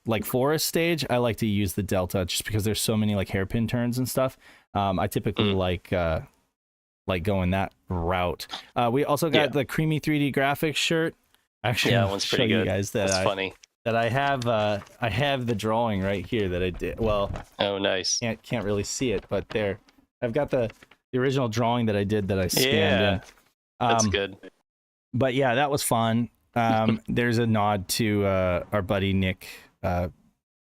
like forest stage, I like to use the Delta just because there's so many like hairpin turns and stuff. I typically like going that route. We also got the creamy 3D graphics shirt. Actually, that one's pretty good. You guys that's funny. That I have the drawing right here that I did. Well, oh nice. Can't really see it, but there, I've got the original drawing that I did that I scanned in. That's good. But yeah, that was fun. There's a nod to our buddy Nick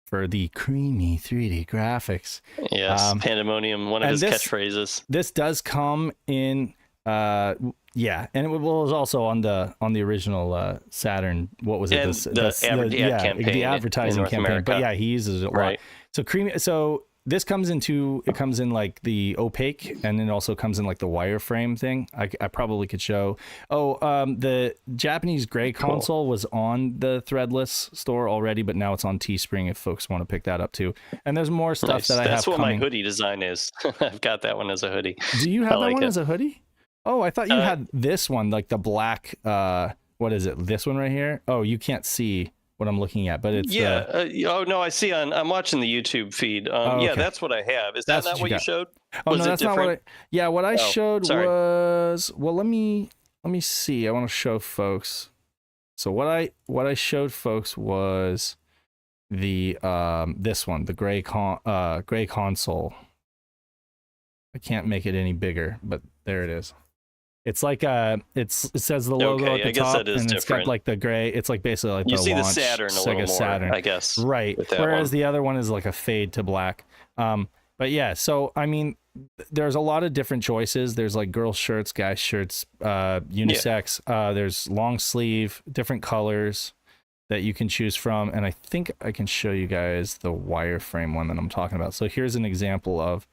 for the creamy 3D graphics. Yes, Pandemonium, one of his catchphrases. This does come in, and it was also on the original Saturn. What was it? Campaign, the advertising campaign. America. But yeah, he uses it a lot. So creamy. So this comes in like the opaque, and then also comes in like the wireframe thing. I probably could show. The Japanese gray console was on the Threadless store already, but now it's on Teespring if folks want to pick that up too. And there's more stuff that I have. That's what coming. My hoodie design is. I've got that one as a hoodie. Do you have that one as a hoodie? Oh, I thought you had this one, like the black. What is it? This one right here? Oh, you can't see. what I'm looking at, but it's oh no, I see I'm watching the YouTube feed. okay. Yeah, that's what I have. Is that not what you showed? Oh no, that's not what what I showed was, well, let me see. I want to show folks. So what I showed folks was the this one, the gray console. I can't make it any bigger, but there it is. It's like it says the logo at the top, and it's got like the gray. It's like basically like you the see launch the Saturn a little more, Saturn, I guess. Right. Whereas the other one is like a fade to black. But yeah, so I mean, there's a lot of different choices. There's like girl shirts, guys shirts, unisex. There's long sleeve, different colors that you can choose from, and I think I can show you guys the wireframe one that I'm talking about. So here's an example of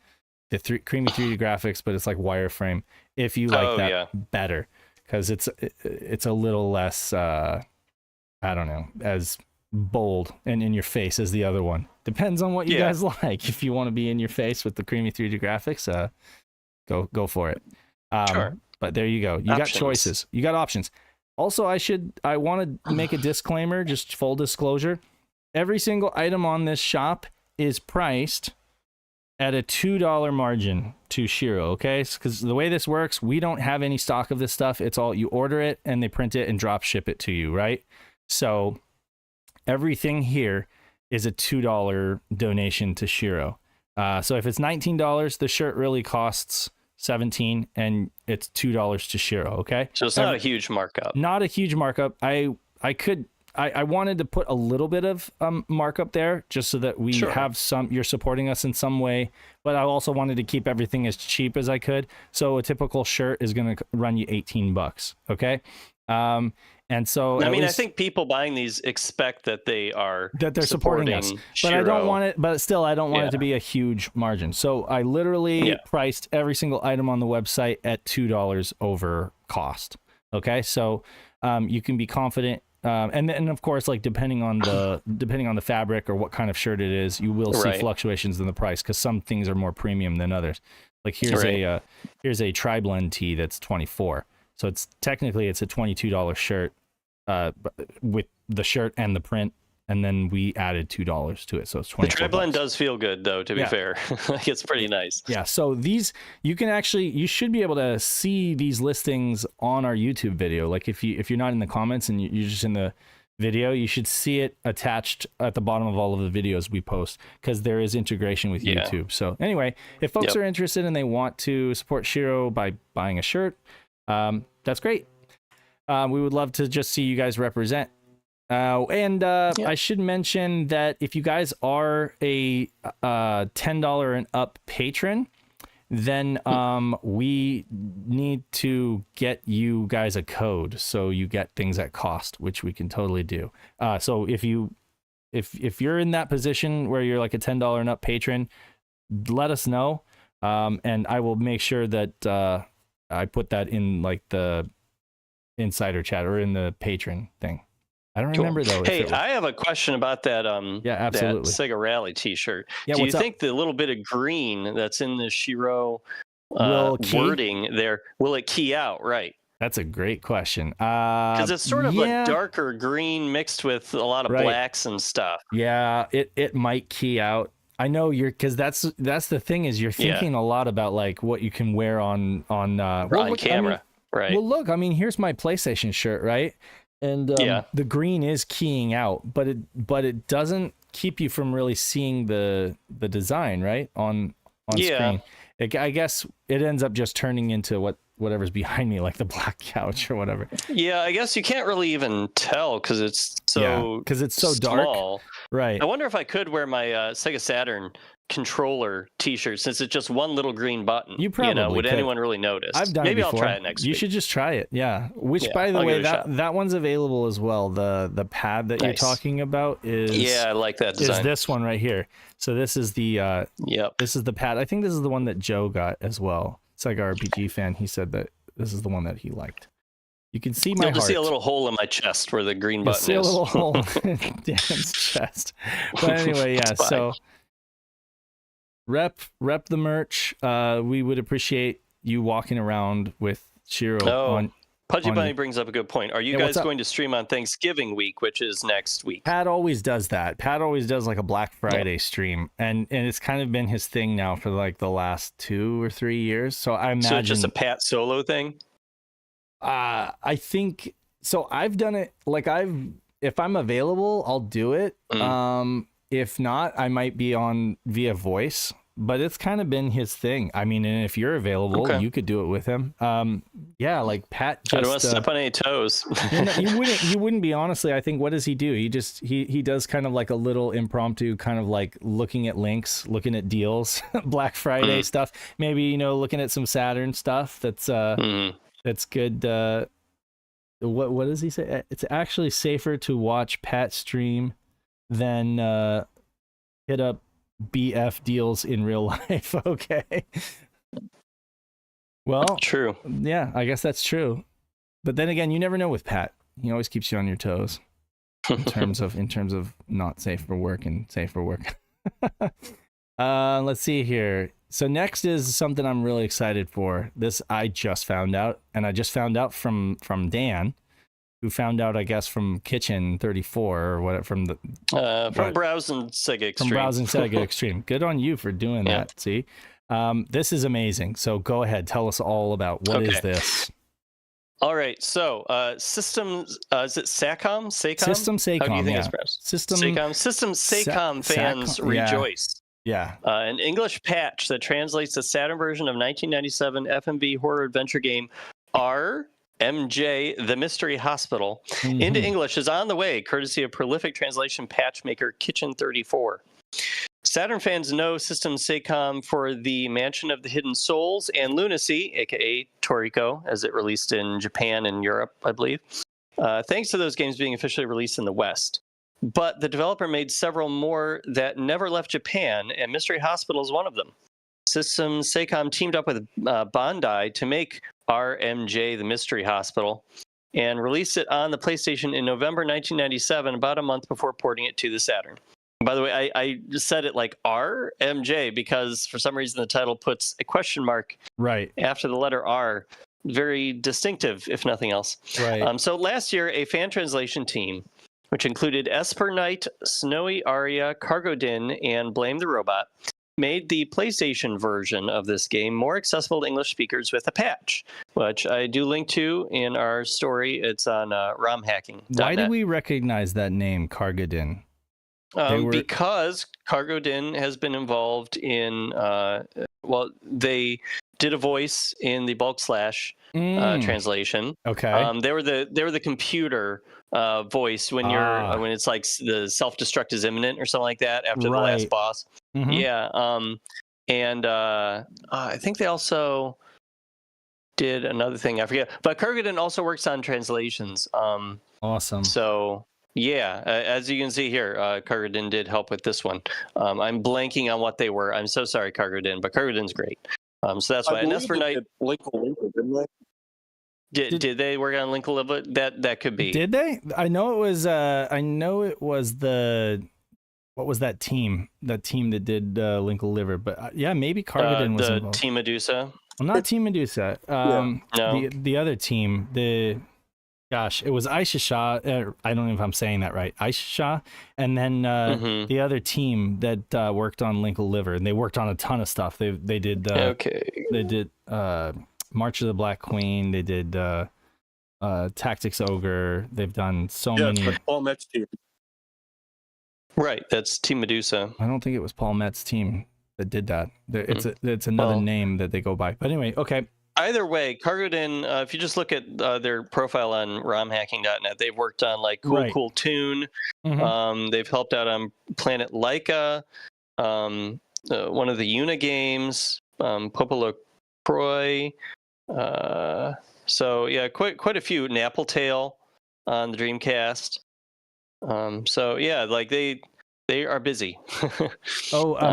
the creamy 3D graphics, but it's like wireframe. If you like that better, because it's a little less, I don't know, as bold and in your face as the other one. Depends on what you guys like. If you want to be in your face with the creamy 3D graphics, go for it. Sure. But there you go. You got choices. You got options. Also, I want to make a disclaimer, just full disclosure. Every single item on this shop is priced at a $2 margin to SHIRO, okay? Because the way this works, we don't have any stock of this stuff. It's all, you order it and they print it and drop ship it to you, right? So everything here is a $2 donation to SHIRO. So if it's $19, the shirt really costs $17 and it's $2 to SHIRO, okay? So it's not a huge markup. Not a huge markup. I wanted to put a little bit of markup there just so that we have some, you're supporting us in some way, but I also wanted to keep everything as cheap as I could. So a typical shirt is going to run you $18, okay? And so I mean, I think people buying these expect that they're supporting us, but I don't want it, but still I don't want it to be a huge margin. So I literally priced every single item on the website at $2 over cost. Okay. So you can be confident. And then of course, like depending on the fabric or what kind of shirt it is, you will see fluctuations in the price because some things are more premium than others. Like here's a tri-blend tee that's $24. So it's technically it's a $22 shirt with the shirt and the print, and then we added $2 to it, so it's $24. The tri-blend does feel good though, to be fair. It's pretty nice. Yeah, so these you should be able to see these listings on our YouTube video. Like if you're not in the comments and you're just in the video, you should see it attached at the bottom of all of the videos we post because there is integration with YouTube. So anyway, if folks are interested and they want to support SHIRO by buying a shirt, that's great. We would love to just see you guys represent. I should mention that if you guys are a $10 and up patron, then we need to get you guys a code so you get things at cost, which we can totally do. So if you're in that position where you're like a $10 and up patron, let us know, and I will make sure that I put that in like the insider chat or in the patron thing. I don't remember though. Hey, I have a question about that. Absolutely. That Sega Rally T-shirt. Do you think the little bit of green that's in the SHIRO wording there, will it key out? Right. That's a great question. Because it's sort of a darker green mixed with a lot of blacks and stuff. Yeah, it might key out. I know because that's the thing is you're thinking a lot about like what you can wear on camera, right? Well, look, I mean, here's my PlayStation shirt, right? And the green is keying out, but it doesn't keep you from really seeing the design, right? On screen. I guess it ends up just turning into whatever's behind me, like the black couch or whatever. Yeah, I guess you can't really even tell because it's so dark. Right. I wonder if I could wear my Sega Saturn controller T-shirt since it's just one little green button. You probably would anyone really notice? I've done Maybe it before. I'll try it next week. You should just try it. Yeah. Which, by the way, that one's available as well. The pad that you're talking about is I like that design. Is this one right here. So this is the this is the pad. I think this is the one that Joe got as well. It's like our RPG fan. He said that this is the one that he liked. You can see my heart. You'll just see a little hole in my chest where the green button is. See a little hole in Dan's chest. But anyway, so rep the merch. We would appreciate you walking around with SHIRO Pudgy Bunny brings up a good point. Are you guys going to stream on Thanksgiving week, which is next week? Pat always does that. Pat always does like a Black Friday stream, and it's kind of been his thing now for like the last 2 or 3 years. So I imagine. So it's just a Pat solo thing. I think so. I've done it like if I'm available, I'll do it. If not, I might be on via voice. But it's kind of been his thing. I mean, and if you're available, you could do it with him. Yeah, like Pat just... I don't want to step on any toes. You wouldn't be, honestly. I think, what does he do? He does kind of like a little impromptu, kind of like looking at links, looking at deals, Black Friday stuff. Maybe, you know, looking at some Saturn stuff that's good. What does he say? It's actually safer to watch Pat stream than hit up BF deals in real life. Okay. Well, true. Yeah, I guess that's true. But then again, you never know with Pat. He always keeps you on your toes in terms of not safe for work and safe for work. Let's see here. So next is something I'm really excited for. This I just found out, and I just found out from Dan, who found out, I guess, from Kitchen 34 or what, from Browsing Sega Extreme. From Browsing Sega Extreme. Good on you for doing that. See, this is amazing. So go ahead, tell us all about what is this. All right, so systems, is it SACOM? System SACOM, How do you think yeah. it's System SACOM fans rejoice. Yeah. An English patch that translates the Saturn version of 1997 FMV horror adventure game RMJ, The Mystery Hospital, into English is on the way, courtesy of prolific translation patch maker Kitchen 34. Saturn fans know System SACOM for the Mansion of the Hidden Souls and Lunacy, aka TraynoCo, as it released in Japan and Europe, I believe, thanks to those games being officially released in the West. But the developer made several more that never left Japan, and Mystery Hospital is one of them. System SACOM teamed up with Bandai to make RMJ, The Mystery Hospital, and released it on the PlayStation in November 1997, about a month before porting it to the Saturn. By the way, I just said it like RMJ because for some reason the title puts a question mark after the letter R. Very distinctive, if nothing else. Right. So last year, a fan translation team, which included Esper Knight, Snowy Aria, Cargo Din, and Blame the Robot, made the PlayStation version of this game more accessible to English speakers with a patch, which I do link to in our story. It's on romhacking.net. Why do we recognize that name, Cargo Din? Because Cargo Din has been involved in, they did a voice in the Bulk Slash translation. Okay. They were the computer voice when you're when it's like the self-destruct is imminent or something like that after the last boss. Yeah. And I think they also did another thing, I forget. But Cargo Din also works on translations. Awesome. So yeah, as you can see here, Cargo Din did help with this one. I'm blanking on what they were. I'm so sorry, Cargo Din, but Cargo Din's great. So that's why. And that's for Night. Did they work on Link Live? That could be. Did they? I know it was. The. What was that team? That team that did Link Liver. But yeah, maybe Cargo Din was involved. Team Medusa. Well, not Team Medusa. No. The other team. It was Aisha Shah. I don't know if I'm saying that right. Aisha Shah, and then the other team that worked on Link Liver, and they worked on a ton of stuff. They did. They did March of the Black Queen. They did Tactics Ogre. They've done so many. Yeah, Paul Metz team. Right, that's Team Medusa. I don't think it was Paul Metz's team that did that. It's another name that they go by. But anyway, okay. Either way, Cargo Din, if you just look at their profile on romhacking.net, they've worked on like Cool Toon. They've helped out on Planet Laika, one of the Una games, Popolo Croy. So yeah, quite a few. Nappletail on the Dreamcast. So yeah, like they are busy.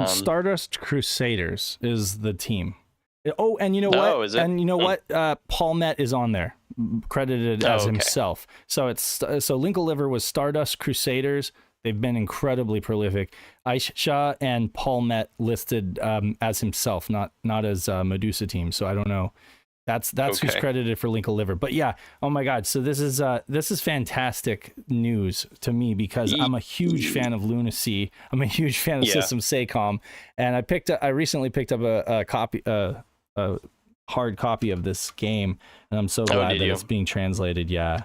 Stardust Crusaders is the team. Oh, and you know what? Is it? And you know what? Paul Met is on there, credited as himself. So so Link Liver was Stardust Crusaders. They've been incredibly prolific. Aisha and Paul Met listed as himself, not as Medusa team. So I don't know That's who's credited for Linkle Liver. But yeah, oh my God. So this is fantastic news to me because I'm a huge fan of Lunacy. I'm a huge fan of System Saycom, and I recently picked up a copy, a hard copy of this game, and I'm so glad that it's being translated. Yeah.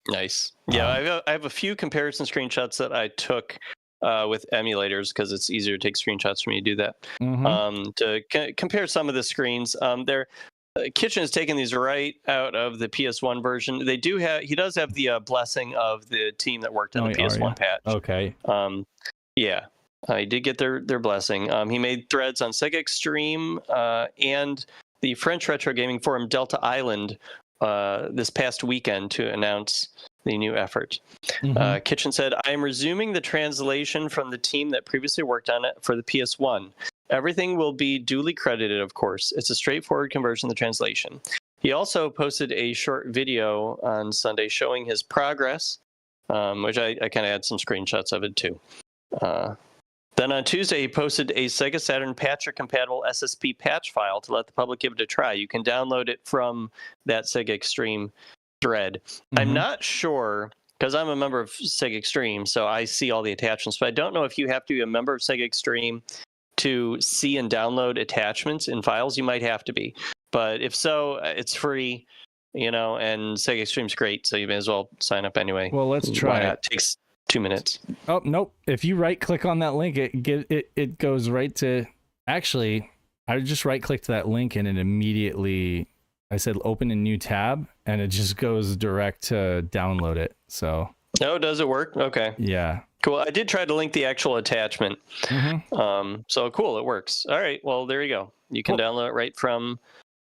Nice. Yeah, I have a few comparison screenshots that I took with emulators because it's easier to take screenshots for me to do that. To compare some of the screens. Kitchen has taken these right out of the PS1 version. He does have the blessing of the team that worked on the PS1 patch. Okay. I did get their blessing. He made threads on Sega Extreme and the French retro gaming forum Delta Island this past weekend to announce the new effort. Kitchen said, "I am resuming the translation from the team that previously worked on it for the PS1. Everything will be duly credited, of course. It's a straightforward conversion of the translation." He also posted a short video on Sunday showing his progress, which I kind of had some screenshots of it too. Then on Tuesday, he posted a Sega Saturn patcher-compatible SSP patch file to let the public give it a try. You can download it from that Sega Extreme thread. I'm not sure, because I'm a member of Sega Extreme, so I see all the attachments, but I don't know if you have to be a member of Sega Extreme to see and download attachments in files. You might have to be, but if so, it's free, and Sega Extreme's great, so you may as well sign up anyway. Well, let's try it. It takes 2 minutes. Oh, nope. If you right click on that link, it goes right to, actually, I just right clicked that link and it immediately, I said open a new tab and it just goes direct to download it. So. Oh, does it work? Okay. Yeah. Cool. I did try to link the actual attachment. So cool. It works. All right. Well, there you go. You can download it right from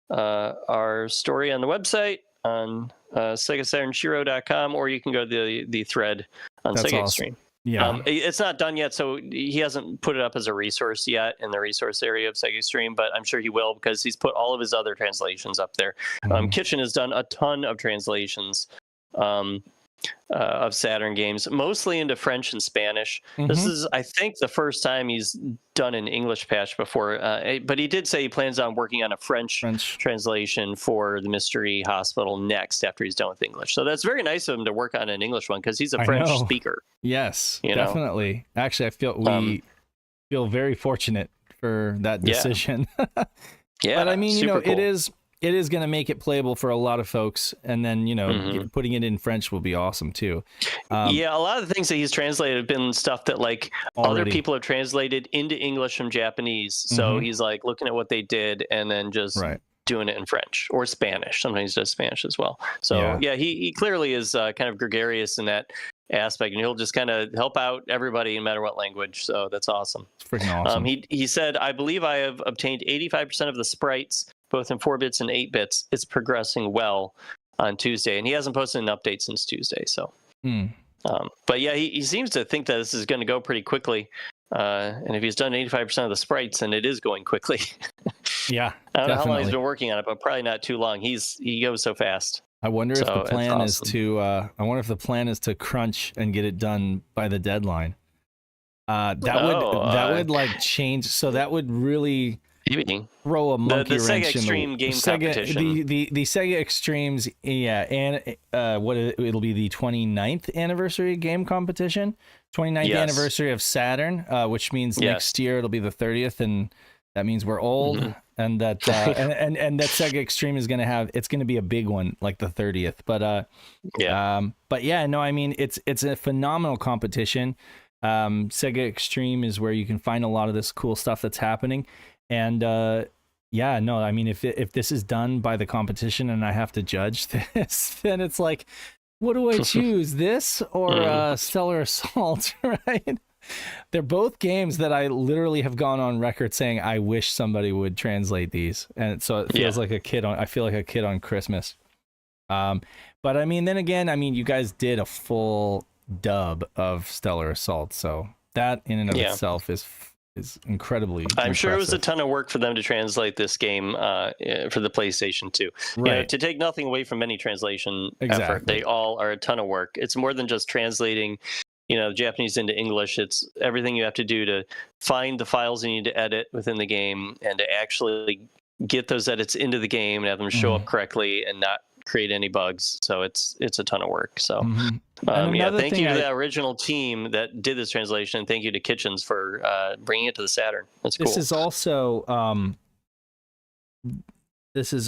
our story on the website on SegaSaturnShiro.com, or you can go to the thread on Sega Extreme. Yeah. It's not done yet, so he hasn't put it up as a resource yet in the resource area of Sega Extreme, but I'm sure he will because he's put all of his other translations up there. Kitchen has done a ton of translations of Saturn games, mostly into French and Spanish. This is, I think, the first time he's done an English patch before, but he did say he plans on working on a French translation for the Mystery Hospital next after he's done with English. So that's very nice of him to work on an English one because he's a French speaker. Yes, definitely. Actually, I feel we feel very fortunate for that decision. But I mean, cool. It is going to make it playable for a lot of folks, and then putting it in French will be awesome too. A lot of the things that he's translated have been stuff that other people have translated into English from Japanese. So he's looking at what they did and then just doing it in French or Spanish. Sometimes he does Spanish as well. So he clearly is kind of gregarious in that aspect, and he'll just kind of help out everybody no matter what language. So that's awesome. It's freaking awesome. He said, "I believe I have obtained 85% of the sprites, both in 4 bits and 8 bits. It's progressing well on Tuesday." And he hasn't posted an update since Tuesday. So, but yeah, he seems to think that this is going to go pretty quickly. And if he's done 85% of the sprites, then it is going quickly. Yeah, I don't know how long he's been working on it, but probably not too long. He goes so fast. I wonder if the plan is to. I wonder if the plan is to crunch and get it done by the deadline. That would change. So that would really throw a monkey the wrench Sega Extreme game competition. The Sega Extremes, and it'll be the 29th anniversary game competition, 29th anniversary of Saturn, which means next year it'll be the 30th, and that means we're old, and that and that Sega Extreme is it's gonna be a big one, like the 30th. But I mean it's a phenomenal competition. Sega Extreme is where you can find a lot of this cool stuff that's happening. And I mean, if this is done by the competition and I have to judge this, then it's like, what do I choose, this or Stellar Assault, right? They're both games that I literally have gone on record saying I wish somebody would translate these, and so it feels like I feel like a kid on Christmas. But I mean, then again, I mean, you guys did a full dub of Stellar Assault, so that in and of itself is incredibly I'm sure it was a ton of work for them to translate this game for the PlayStation 2. Right. To take nothing away from any translation effort, they all are a ton of work. It's more than just translating Japanese into English. It's everything you have to do to find the files you need to edit within the game and to actually get those edits into the game and have them show up correctly and not create any bugs. So it's a ton of work. So thank you to the original team that did this translation, and thank you to Kitchens for bringing it to the Saturn. That's cool. This is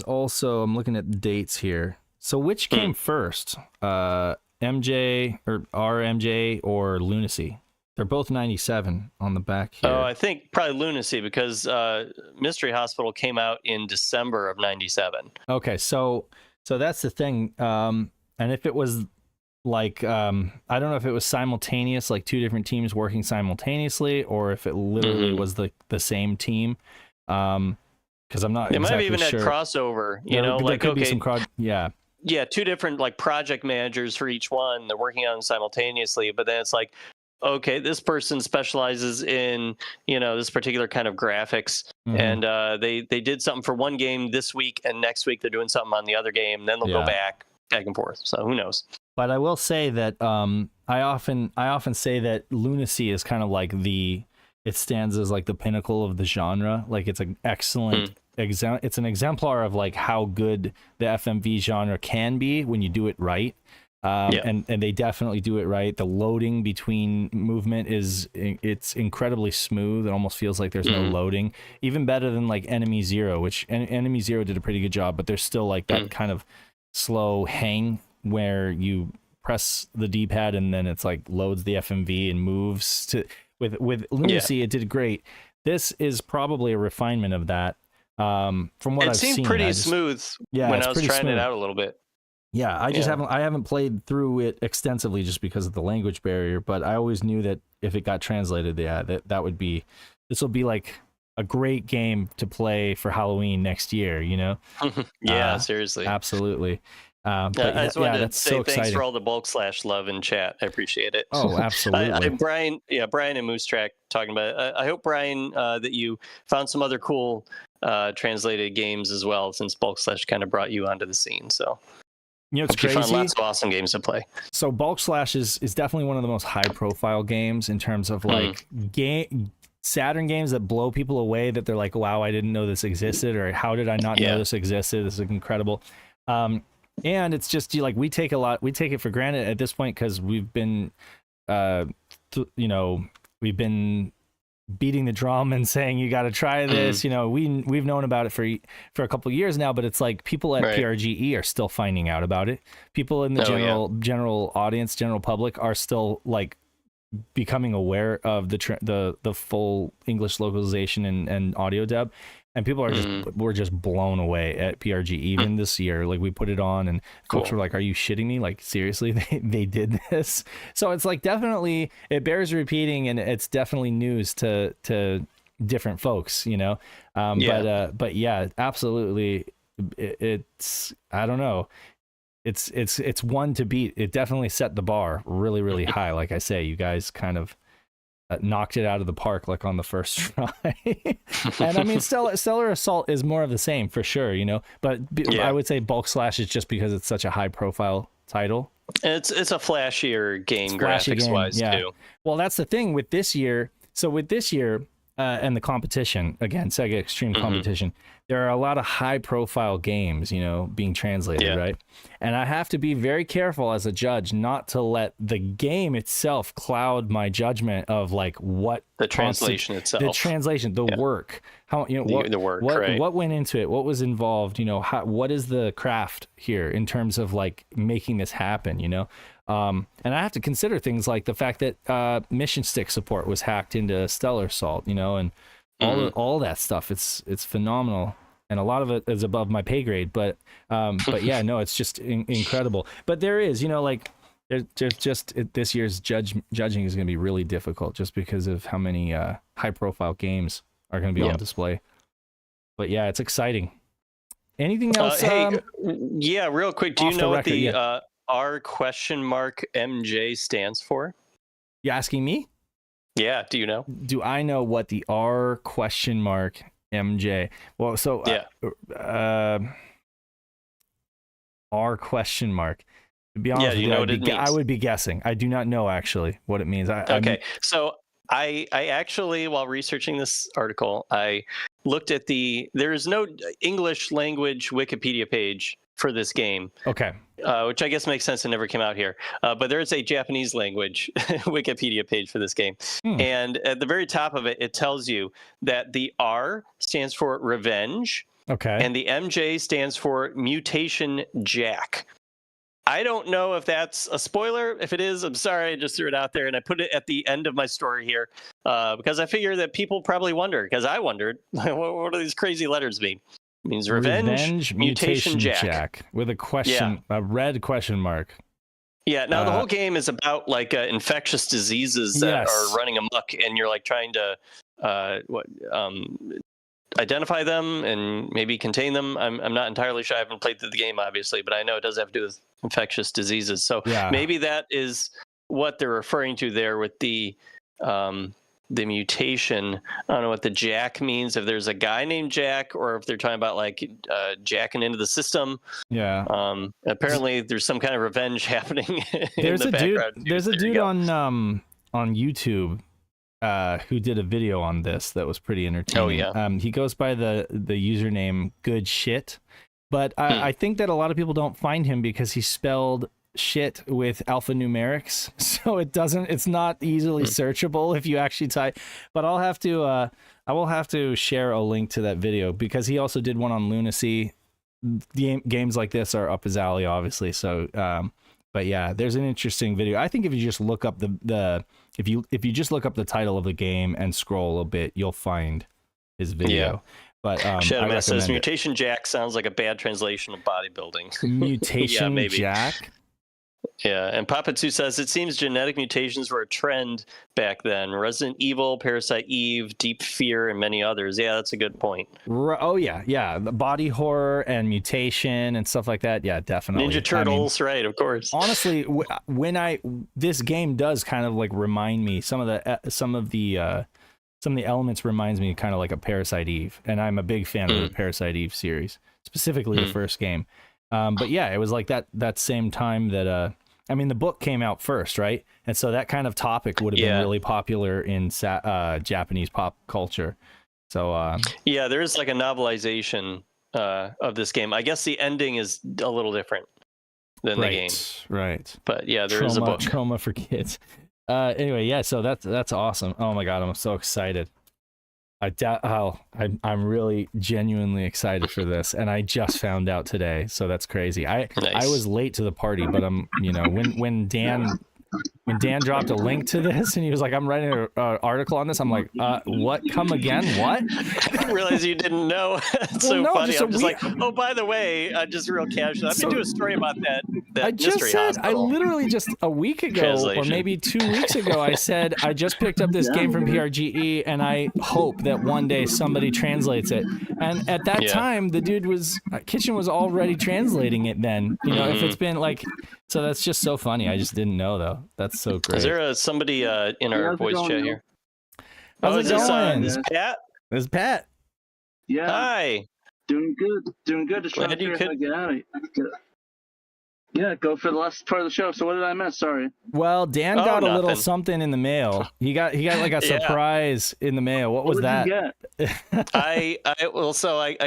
also I'm looking at the dates here. So which came first, MJ or RMJ or Lunacy? They're both 97 on the back here. Oh, I think probably Lunacy, because Mystery Hospital came out in December of 97. Okay, so that's the thing. And if it was like, I don't know if it was simultaneous, like two different teams working simultaneously, or if it literally was the same team. Because I'm not. It might have exactly even sure. had crossover. There could be some Yeah, two different like project managers for each one. They're working on simultaneously, but then it's like, okay, this person specializes in, this particular kind of graphics, and they did something for one game this week, and next week they're doing something on the other game, and then they'll go back and forth. So who knows? But I will say that I often say that Lunacy is kind of like it stands as like the pinnacle of the genre. Like it's an excellent it's an exemplar of like how good the FMV genre can be when you do it right. And they definitely do it right. The loading between movement it's incredibly smooth. It almost feels like there's no loading. Even better than like Enemy Zero, which Enemy Zero did a pretty good job, but there's still like that kind of slow hang where you press the D-pad and then it's like loads the FMV and moves to with Lunacy. It did great. This is probably a refinement of that. From what I've seen, it seemed pretty smooth when I was trying it out a little bit. Yeah, I haven't played through it extensively just because of the language barrier, but I always knew that if it got translated, this will be like a great game to play for Halloween next year, Seriously. Absolutely. I just wanted to say so thanks exciting. for all the bulk / love in chat. I appreciate it. Oh, absolutely. Brian and Moose Track talking about it. I hope, Brian, that you found some other cool translated games as well, since bulk / kind of brought you onto the scene. So it's crazy. You found lots of awesome games to play. So bulk / is definitely one of the most high profile games in terms of like Saturn games that blow people away, that they're like, wow, I didn't know this existed, or how did I not know this existed? This is incredible. And it's just we take it for granted at this point, because we've been we've been beating the drum and saying you got to try this. We've known about it for a couple of years now, but it's like people at PRGE are still finding out about it. People in the general audience, general public, are still like becoming aware of the full English localization and audio dub. And people are we're just blown away at PRG even this year. Like we put it on and folks were like, are you shitting me? Like seriously, they did this. So it's like definitely it bears repeating, and it's definitely news to different folks, but yeah, absolutely. It's I don't know. It's one to beat. It definitely set the bar really, really high. Like I say, you guys kind of knocked it out of the park, like on the first try. And I mean, Stellar Assault is more of the same for sure, but I would say bulk / is just because it's such a high profile title. It's a flashier game, graphics wise too. Well, that's the thing with this year. So with this year and the competition, again, Sega Extreme competition, there are a lot of high profile games, being translated, right? And I have to be very careful as a judge not to let the game itself cloud my judgment of like what the translation itself, the work, how the work, what went into it, what was involved, what is the craft here in terms of like making this happen, and I have to consider things like the fact that mission stick support was hacked into Stellar Assault, and all that stuff. It's phenomenal, and a lot of it is above my pay grade. But yeah, no, it's just incredible. But there is, there's just this year's judging is going to be really difficult, just because of how many high profile games are going to be on display. But yeah, it's exciting. Anything else? Real quick, do you know what the R ? MJ stands for? You asking me? Yeah, do you know? Do I know what the R ? MJ? Well, so R ? To be honest with you, I would be guessing. I do not know actually what it means. So I actually, while researching this article, I looked at there is no English language Wikipedia page for this game. Okay. Which I guess makes sense. It never came out here. But there is a Japanese language Wikipedia page for this game. And at the very top of it, it tells you that the R stands for revenge. Okay. And the MJ stands for mutation jack. I don't know if that's a spoiler. If it is, I'm sorry. I just threw it out there, and I put it at the end of my story here because I figure that people probably wonder, because I wondered, what do these crazy letters mean? It means revenge mutation jack. With a question, a red question mark. Yeah, now the whole game is about like infectious diseases that are running amok, and you're like trying to identify them and maybe contain them. I'm not entirely sure. I haven't played through the game, obviously, but I know it does have to do with infectious diseases. So maybe that is what they're referring to there with the mutation. I don't know what the Jack means, if there's a guy named Jack or if they're talking about like jacking into the system. Yeah. Apparently there's some kind of revenge happening there's in the background. There's a dude on YouTube who did a video on this that was pretty entertaining. Oh yeah. He goes by the username Good Shit, but I think that a lot of people don't find him because he spelled shit with alphanumerics, so it's not easily searchable if you actually type. But I will have to share a link to that video because he also did one on lunacy. Games like this are up his alley, obviously. So but yeah, there's an interesting video. I think if you just look up if you just look up the title of the game and scroll a bit, you'll find his video. Yeah. But Shadow says Mutation Jack sounds like a bad translation of bodybuilding. Mutation Jack. Yeah, and Papatsu says it seems genetic mutations were a trend back then. Resident Evil, Parasite Eve, Deep Fear, and many others. Yeah, that's a good point. Oh yeah, the body horror and mutation and stuff like that. Yeah, definitely. Ninja Turtles, right? Of course. Honestly, this game does kind of like remind me some of the elements reminds me kind of like a Parasite Eve, and I'm a big fan of the Parasite Eve series, specifically the first game. But yeah, it was like that same time that the book came out first, right? And so that kind of topic would have been really popular in Japanese pop culture. So yeah, there is like a novelization of this game. I guess the ending is a little different than the game, right? But yeah, there is a book. Trauma for kids. Anyway, yeah, so that's awesome. Oh my god, I'm so excited. I'm really genuinely excited for this, and I just found out today, so that's crazy. I was late to the party, but when Dan dropped a link to this and he was like, I'm writing an article on this, I'm like, what? Come again? What? I didn't realize you didn't know. It's so funny. I'm just like, oh, by the way, just real casual. I'm going to do a story about that I just said, I literally just a week ago, or maybe 2 weeks ago, I said, I just picked up this game from PRGE, and I hope that one day somebody translates it. And at that time, the dude Kitchen was already translating it then. If it's been like... So that's just so funny. I just didn't know, though. That's so great. Is there somebody in our voice chat here? How's it going? Is Pat? It's Pat. Yeah. Hi. Doing good. Just trying to figure out how to get out of here. Yeah, go for the last part of the show. So what did I miss? Sorry. Well, Dan got a little something in the mail. He got like a surprise in the mail. What was that? I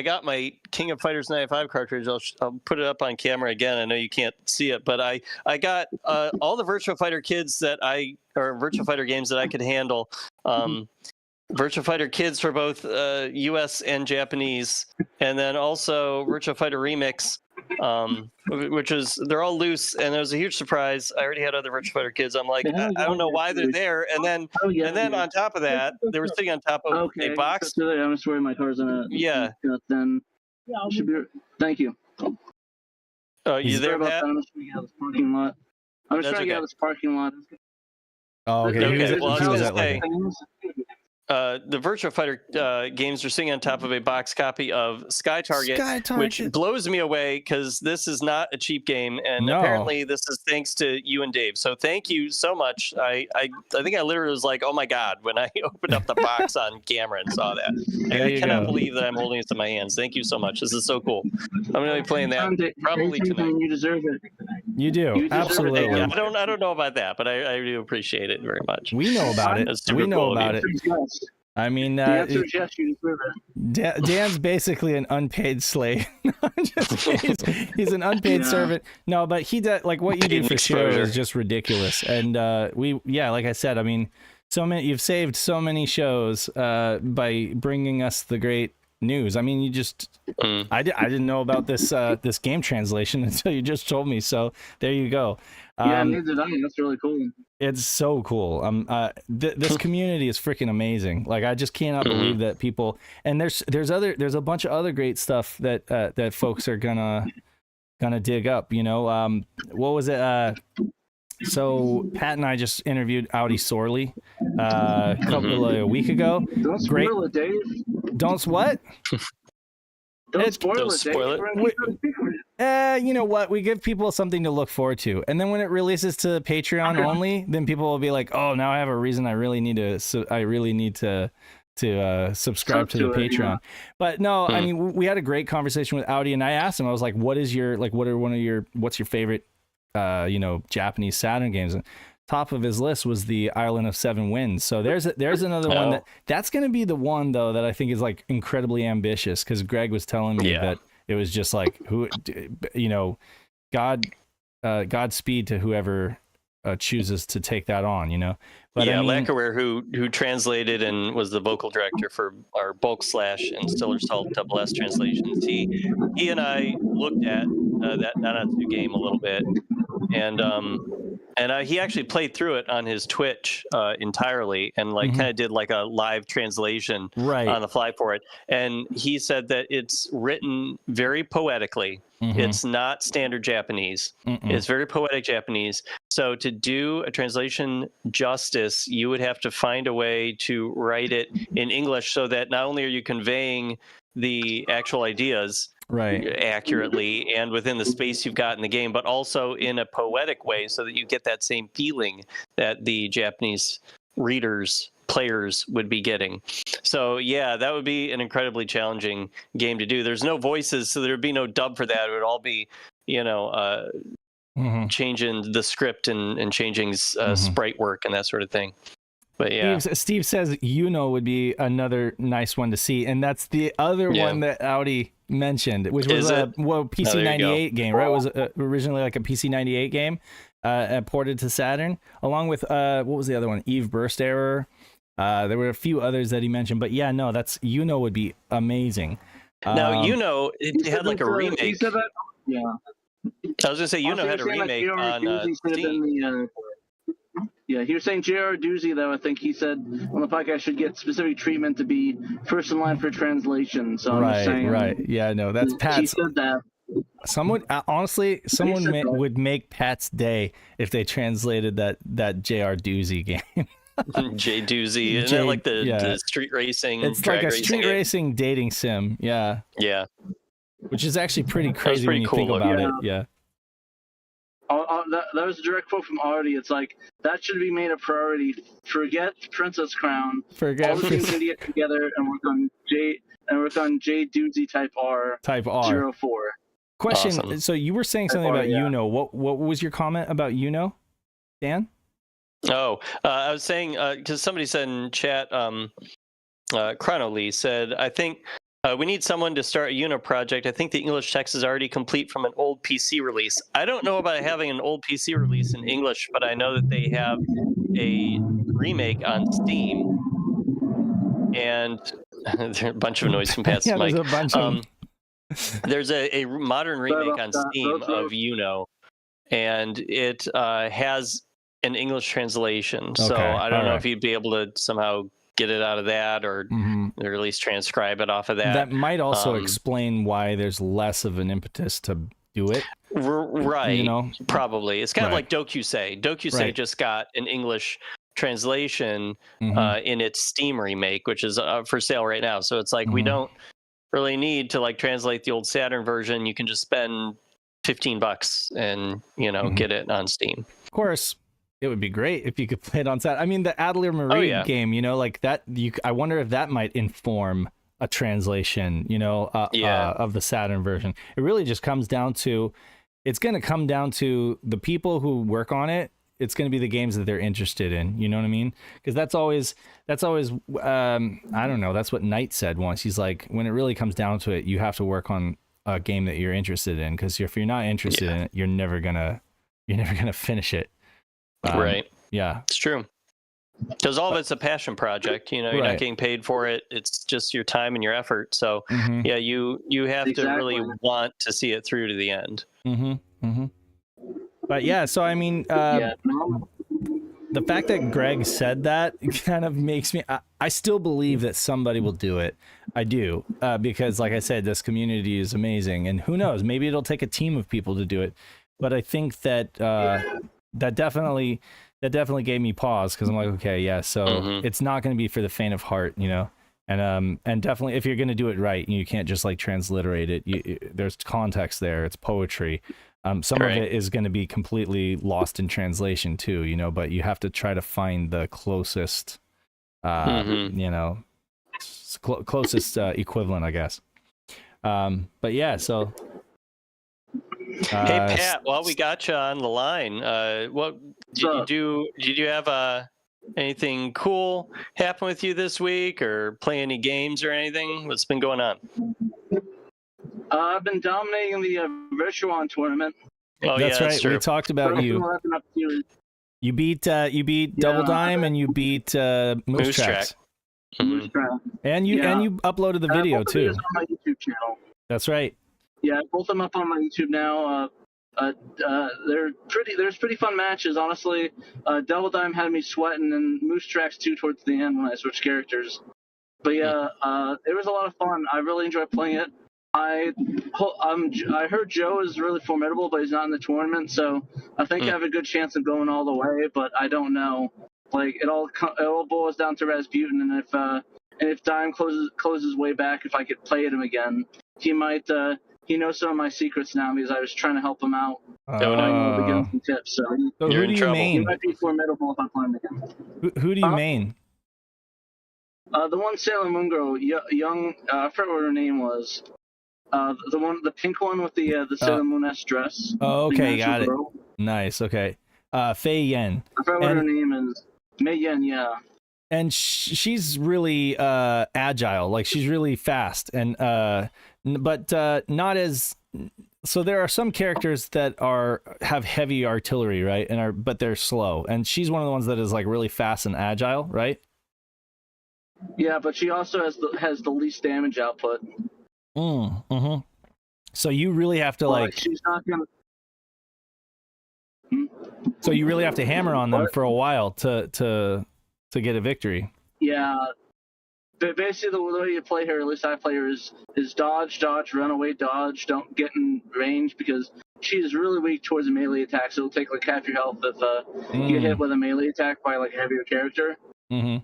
got my King of Fighters 95 cartridge. I'll put it up on camera again. I know you can't see it, but I got all the Virtua Fighter Kids Virtua Fighter games that I could handle. Virtua Fighter Kids for both US and Japanese, and then also Virtua Fighter Remix. Which is, they're all loose, and it was a huge surprise. I already had other Virtua Fighter Kids. I'm like, I don't know why they're there. And then on top of that, they were sitting on top of a box. I'm just wearing my cards in a then should be. Thank you. Oh, you there, Pat? I'm just trying to get out of this parking lot. Oh, okay. Well, I was gonna say, the Virtua Fighter games are sitting on top of a box copy of Sky Target, which blows me away because this is not a cheap game, and apparently this is thanks to you and Dave. So thank you so much. I think I literally was like, oh my god, when I opened up the box on camera and saw that. I cannot believe that I'm holding this in my hands. Thank you so much. This is so cool. I'm going to be playing that probably tonight. You deserve it. You do. Absolutely. Yeah, I don't know about that, but I do appreciate it very much. We know about it. We know about it. I mean, the answer is yes, you deserve it. Dan's basically an unpaid slave. He's an unpaid servant. No, but he does, like, what you do for SHIRO is just ridiculous. And like I said, I mean, you've saved so many shows by bringing us the great news. I mean, you just I didn't know about this this game translation until you just told me. So there you go. Yeah, neither did I. That's really cool. It's so cool. This community is freaking amazing. Like, I just cannot believe that people, and there's a bunch of other great stuff that that folks are gonna dig up. You know, what was it? So Pat and I just interviewed Audi Sorley a week ago. Don't spoil it, Dave. Don't what? Don't spoil it. You know what? We give people something to look forward to, and then when it releases to Patreon only, then people will be like, "Oh, now I have a reason. I really need to subscribe to the Patreon." Yeah. But no, I mean, we had a great conversation with Audi, and I asked him, I was like, "What's your favorite, Japanese Saturn games?" And top of his list was the Island of Seven Winds. So there's another one that's going to be the one though that I think is like incredibly ambitious, because Greg was telling me that it was just like, Godspeed to whoever chooses to take that on, you know. But yeah, Lacquerware, who translated and was the vocal director for our Bulk Slash and Stiller Salt Double S translations. He and I looked at that Nanatsu game a little bit, and he actually played through it on his Twitch entirely, and kind of did like a live translation on the fly for it. And he said that it's written very poetically. It's not standard Japanese. It's very poetic Japanese. So to do a translation justice, you would have to find a way to write it in English so that not only are you conveying the actual ideas accurately and within the space you've got in the game, but also in a poetic way so that you get that same feeling that the Japanese players would be getting. So yeah, that would be an incredibly challenging game to do. There's no voices, so there'd be no dub for that. It would all be, changing the script and changing sprite work and that sort of thing. But yeah, Steve says would be another nice one to see, and that's the other one that Audi mentioned, which was a PC 98 game, right? It was originally like a PC 98 game, ported to Saturn, along with what was the other one? Eve Burst Error. There were a few others that he mentioned, but yeah, no, that's would be amazing. Now it had like a remake. He said that, I was gonna say had a remake on Steam. Yeah, he was saying J.R. Doozy, though. I think he said on the podcast should get specific treatment to be first in line for translation. So I'm just saying, yeah, no, that's Pat's. He said that. Someone would make Pat's day if they translated that J.R. Doozy game. J Doozy, isn't that like the street racing? It's like a street racing dating sim. Yeah. Yeah. Which is actually pretty crazy when you think about it. Yeah. That was a direct quote from Artie. It's like, that should be made a priority. Forget Princess Crown. All the teams need to get together and work on J Doozy Type R. 04. Question. Awesome. So you were saying something about What was your comment about Dan? Oh, I was saying because somebody said in chat, Chrono Lee said, I think we need someone to start a Uno project. I think the English text is already complete from an old PC release. I don't know about having an old PC release in English, but I know that they have a remake on Steam. And there's a bunch of noise from Pat's mic. There's a bunch of there's a modern remake on Steam of Uno, and it has an English translation. So I don't know if you'd be able to somehow get it out of that or at least transcribe it off of that. That might also explain why there's less of an impetus to do it. Right. Probably. It's kind of like Dokusei. Dokusei just got an English translation in its Steam remake, which is for sale right now. So it's like we don't really need to translate the old Saturn version. You can just spend $15 and get it on Steam. Of course. It would be great if you could play it on Saturn. I mean, the Adler Marine game, like that. I wonder if that might inform a translation, of the Saturn version. It really just comes down to, it's going to come down to the people who work on it it's going to be the games that they're interested in. You know what I mean? Because that's always I don't know. That's what Knight said once. He's like, when it really comes down to it, you have to work on a game that you're interested in. Because if you're not interested in it, you're never gonna finish it. Right. Yeah, it's true. Because all of it's a passion project, you know, you're not getting paid for it. It's just your time and your effort. So yeah, you have to really want to see it through to the end. But yeah, so I mean, the fact that Greg said that kind of makes me, I still believe that somebody will do it. I do, because like I said, this community is amazing, and who knows, maybe it'll take a team of people to do it. But I think that that definitely gave me pause, because I'm like, okay, yeah, so it's not going to be for the faint of heart, you know, and definitely if you're going to do it right, you can't just like transliterate it. There's context there. It's poetry. Some of it is going to be completely lost in translation too, you know, but you have to try to find the closest, you know, closest equivalent, I guess. But yeah, so. Hey Pat, while we got you on the line, what did you do? Did you have anything cool happen with you this week, or play any games or anything? What's been going on? I've been dominating the Virtuon tournament. Oh, that's right. True. We talked about you. You beat Double Dime, and you beat Moose Tracks. And you uploaded the video too. On my YouTube channel. That's right. Yeah, both of them up on my YouTube now. There's pretty fun matches, honestly. Double Dime had me sweating, and Moose Tracks too towards the end when I switched characters. But yeah, it was a lot of fun. I really enjoyed playing it. I heard Joe is really formidable, but he's not in the tournament, so I think I have a good chance of going all the way. But I don't know. Like it all boils down to Rasputin, and if Dime closes way back, if I could play at him again, he might. He knows some of my secrets now because I was trying to help him out. To give him some tips. So who do you main? He might be formidable if I play him again. Who do you main? The one Sailor Moon girl, young. I forgot what her name was. The pink one with the Sailor Moon-esque dress. Oh, okay, got it. Nice. Okay. Fei Yen. I forgot what her name is. Mei Yen, yeah. And she's really agile. Like she's really fast, and but not as. So there are some characters that have heavy artillery, right, but they're slow. And she's one of the ones that is like really fast and agile, right? Yeah, but she also has the least damage output. So you really have to she's not gonna. So you really have to hammer on them for a while to get a victory. Yeah. But basically, the way you play her, at least I play her, is dodge, run away, dodge, don't get in range, because she is really weak towards a melee attack, so it'll take like half your health if you get hit with a melee attack by like a heavier character.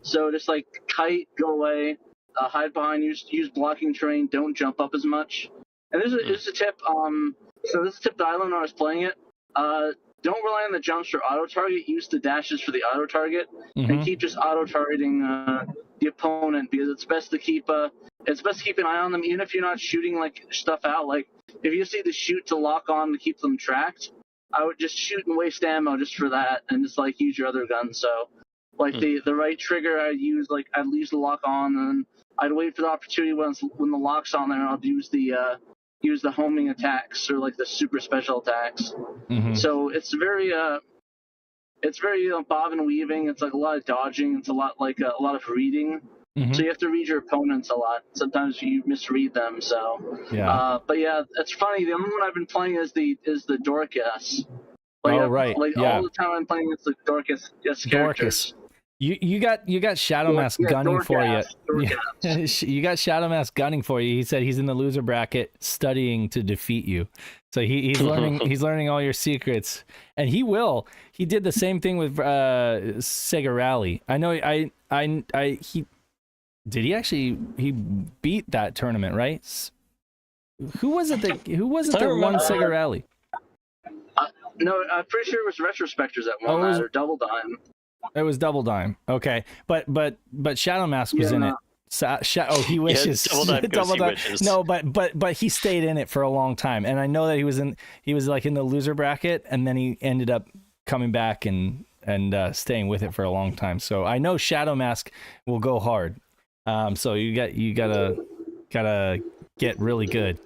So just like kite, go away, hide behind, use blocking terrain, don't jump up as much. And there's a tip, so this is a tip that I learned when I was playing it. Don't rely on the jumps for auto-target, use the dashes for the auto-target, and keep just auto-targeting the opponent, because it's best to keep an eye on them, even if you're not shooting like stuff out. Like if you see the shoot to lock on to keep them tracked, I would just shoot and waste ammo just for that, and just like use your other gun. So like the right trigger I'd use the lock on, and I'd wait for the opportunity when the lock's on there, and I'll use the homing attacks or like the super special attacks. So it's very bob and weaving. It's like a lot of dodging. It's a lot of reading. So you have to read your opponents a lot. Sometimes you misread them. So yeah. But yeah, it's funny. The only one I've been playing is the Dorcas. Right. Like all the time I'm playing it's the Dorcas characters. You got Shadow Mask gunning for you. You got Shadow Mask gunning for you. He said he's in the loser bracket studying to defeat you. So he's learning all your secrets, and he will. He did the same thing with Sega Rally. I know. He beat that tournament, right? Who was it that won Sega Rally? No, I'm pretty sure it was Retrospectors that won that, or Double Dime. It was Double Dime. Okay, but Shadow Mask was in it. He wishes. Double Dime. Wishes. No, but he stayed in it for a long time, and I know that he was like in the loser bracket, and then he ended up coming back and staying with it for a long time. So I know Shadow Mask will go hard. So you gotta get really good.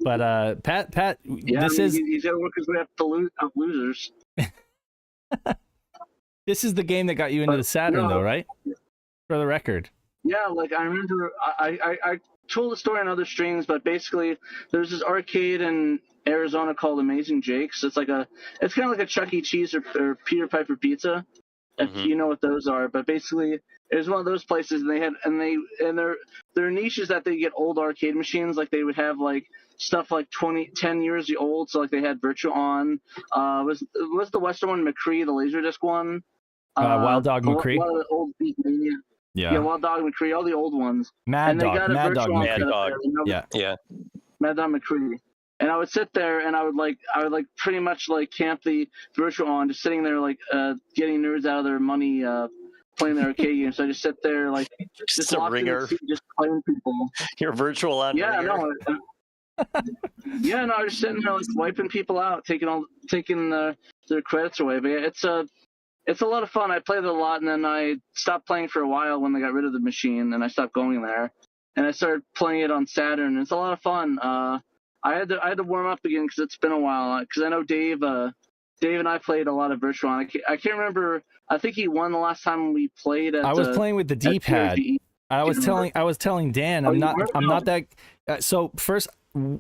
But Pat, yeah, this is he's gotta work his way up to losers. This is the game that got you into the Saturn, though, right? For the record. Yeah, like I remember, I told the story on other streams, but basically there's this arcade in Arizona called Amazing Jake's. It's kind of like a Chuck E. Cheese or Peter Piper Pizza, if you know what those are. But basically, it was one of those places, and their niche is that they get old arcade machines. Like they would have like stuff like 10 years old. So like they had Virtua On. Was the Western one McCree, the Laserdisc one? Wild Dog McCree. One of the old yeah, Wild Dog McCree, all the old ones. Mad Dog McCree. Yeah. Mad Dog McCree. And I would sit there and I would pretty much like camp the Virtua On, just sitting there like getting nerds out of their money playing their arcade games. So I just sit there like just a ringer, just playing people. You're virtual on. Yeah, ringer. I was just sitting there like wiping people out, taking their credits away. But yeah, it's a lot of fun. I played it a lot, and then I stopped playing for a while when they got rid of the machine, and I stopped going there. And I started playing it on Saturn. It's a lot of fun. I had to warm up again because it's been a while. Because I know Dave and I played a lot of Virtua On. I can't remember. I think he won the last time we played. I was playing with the D-pad. I was telling Dan I'm not that. So first,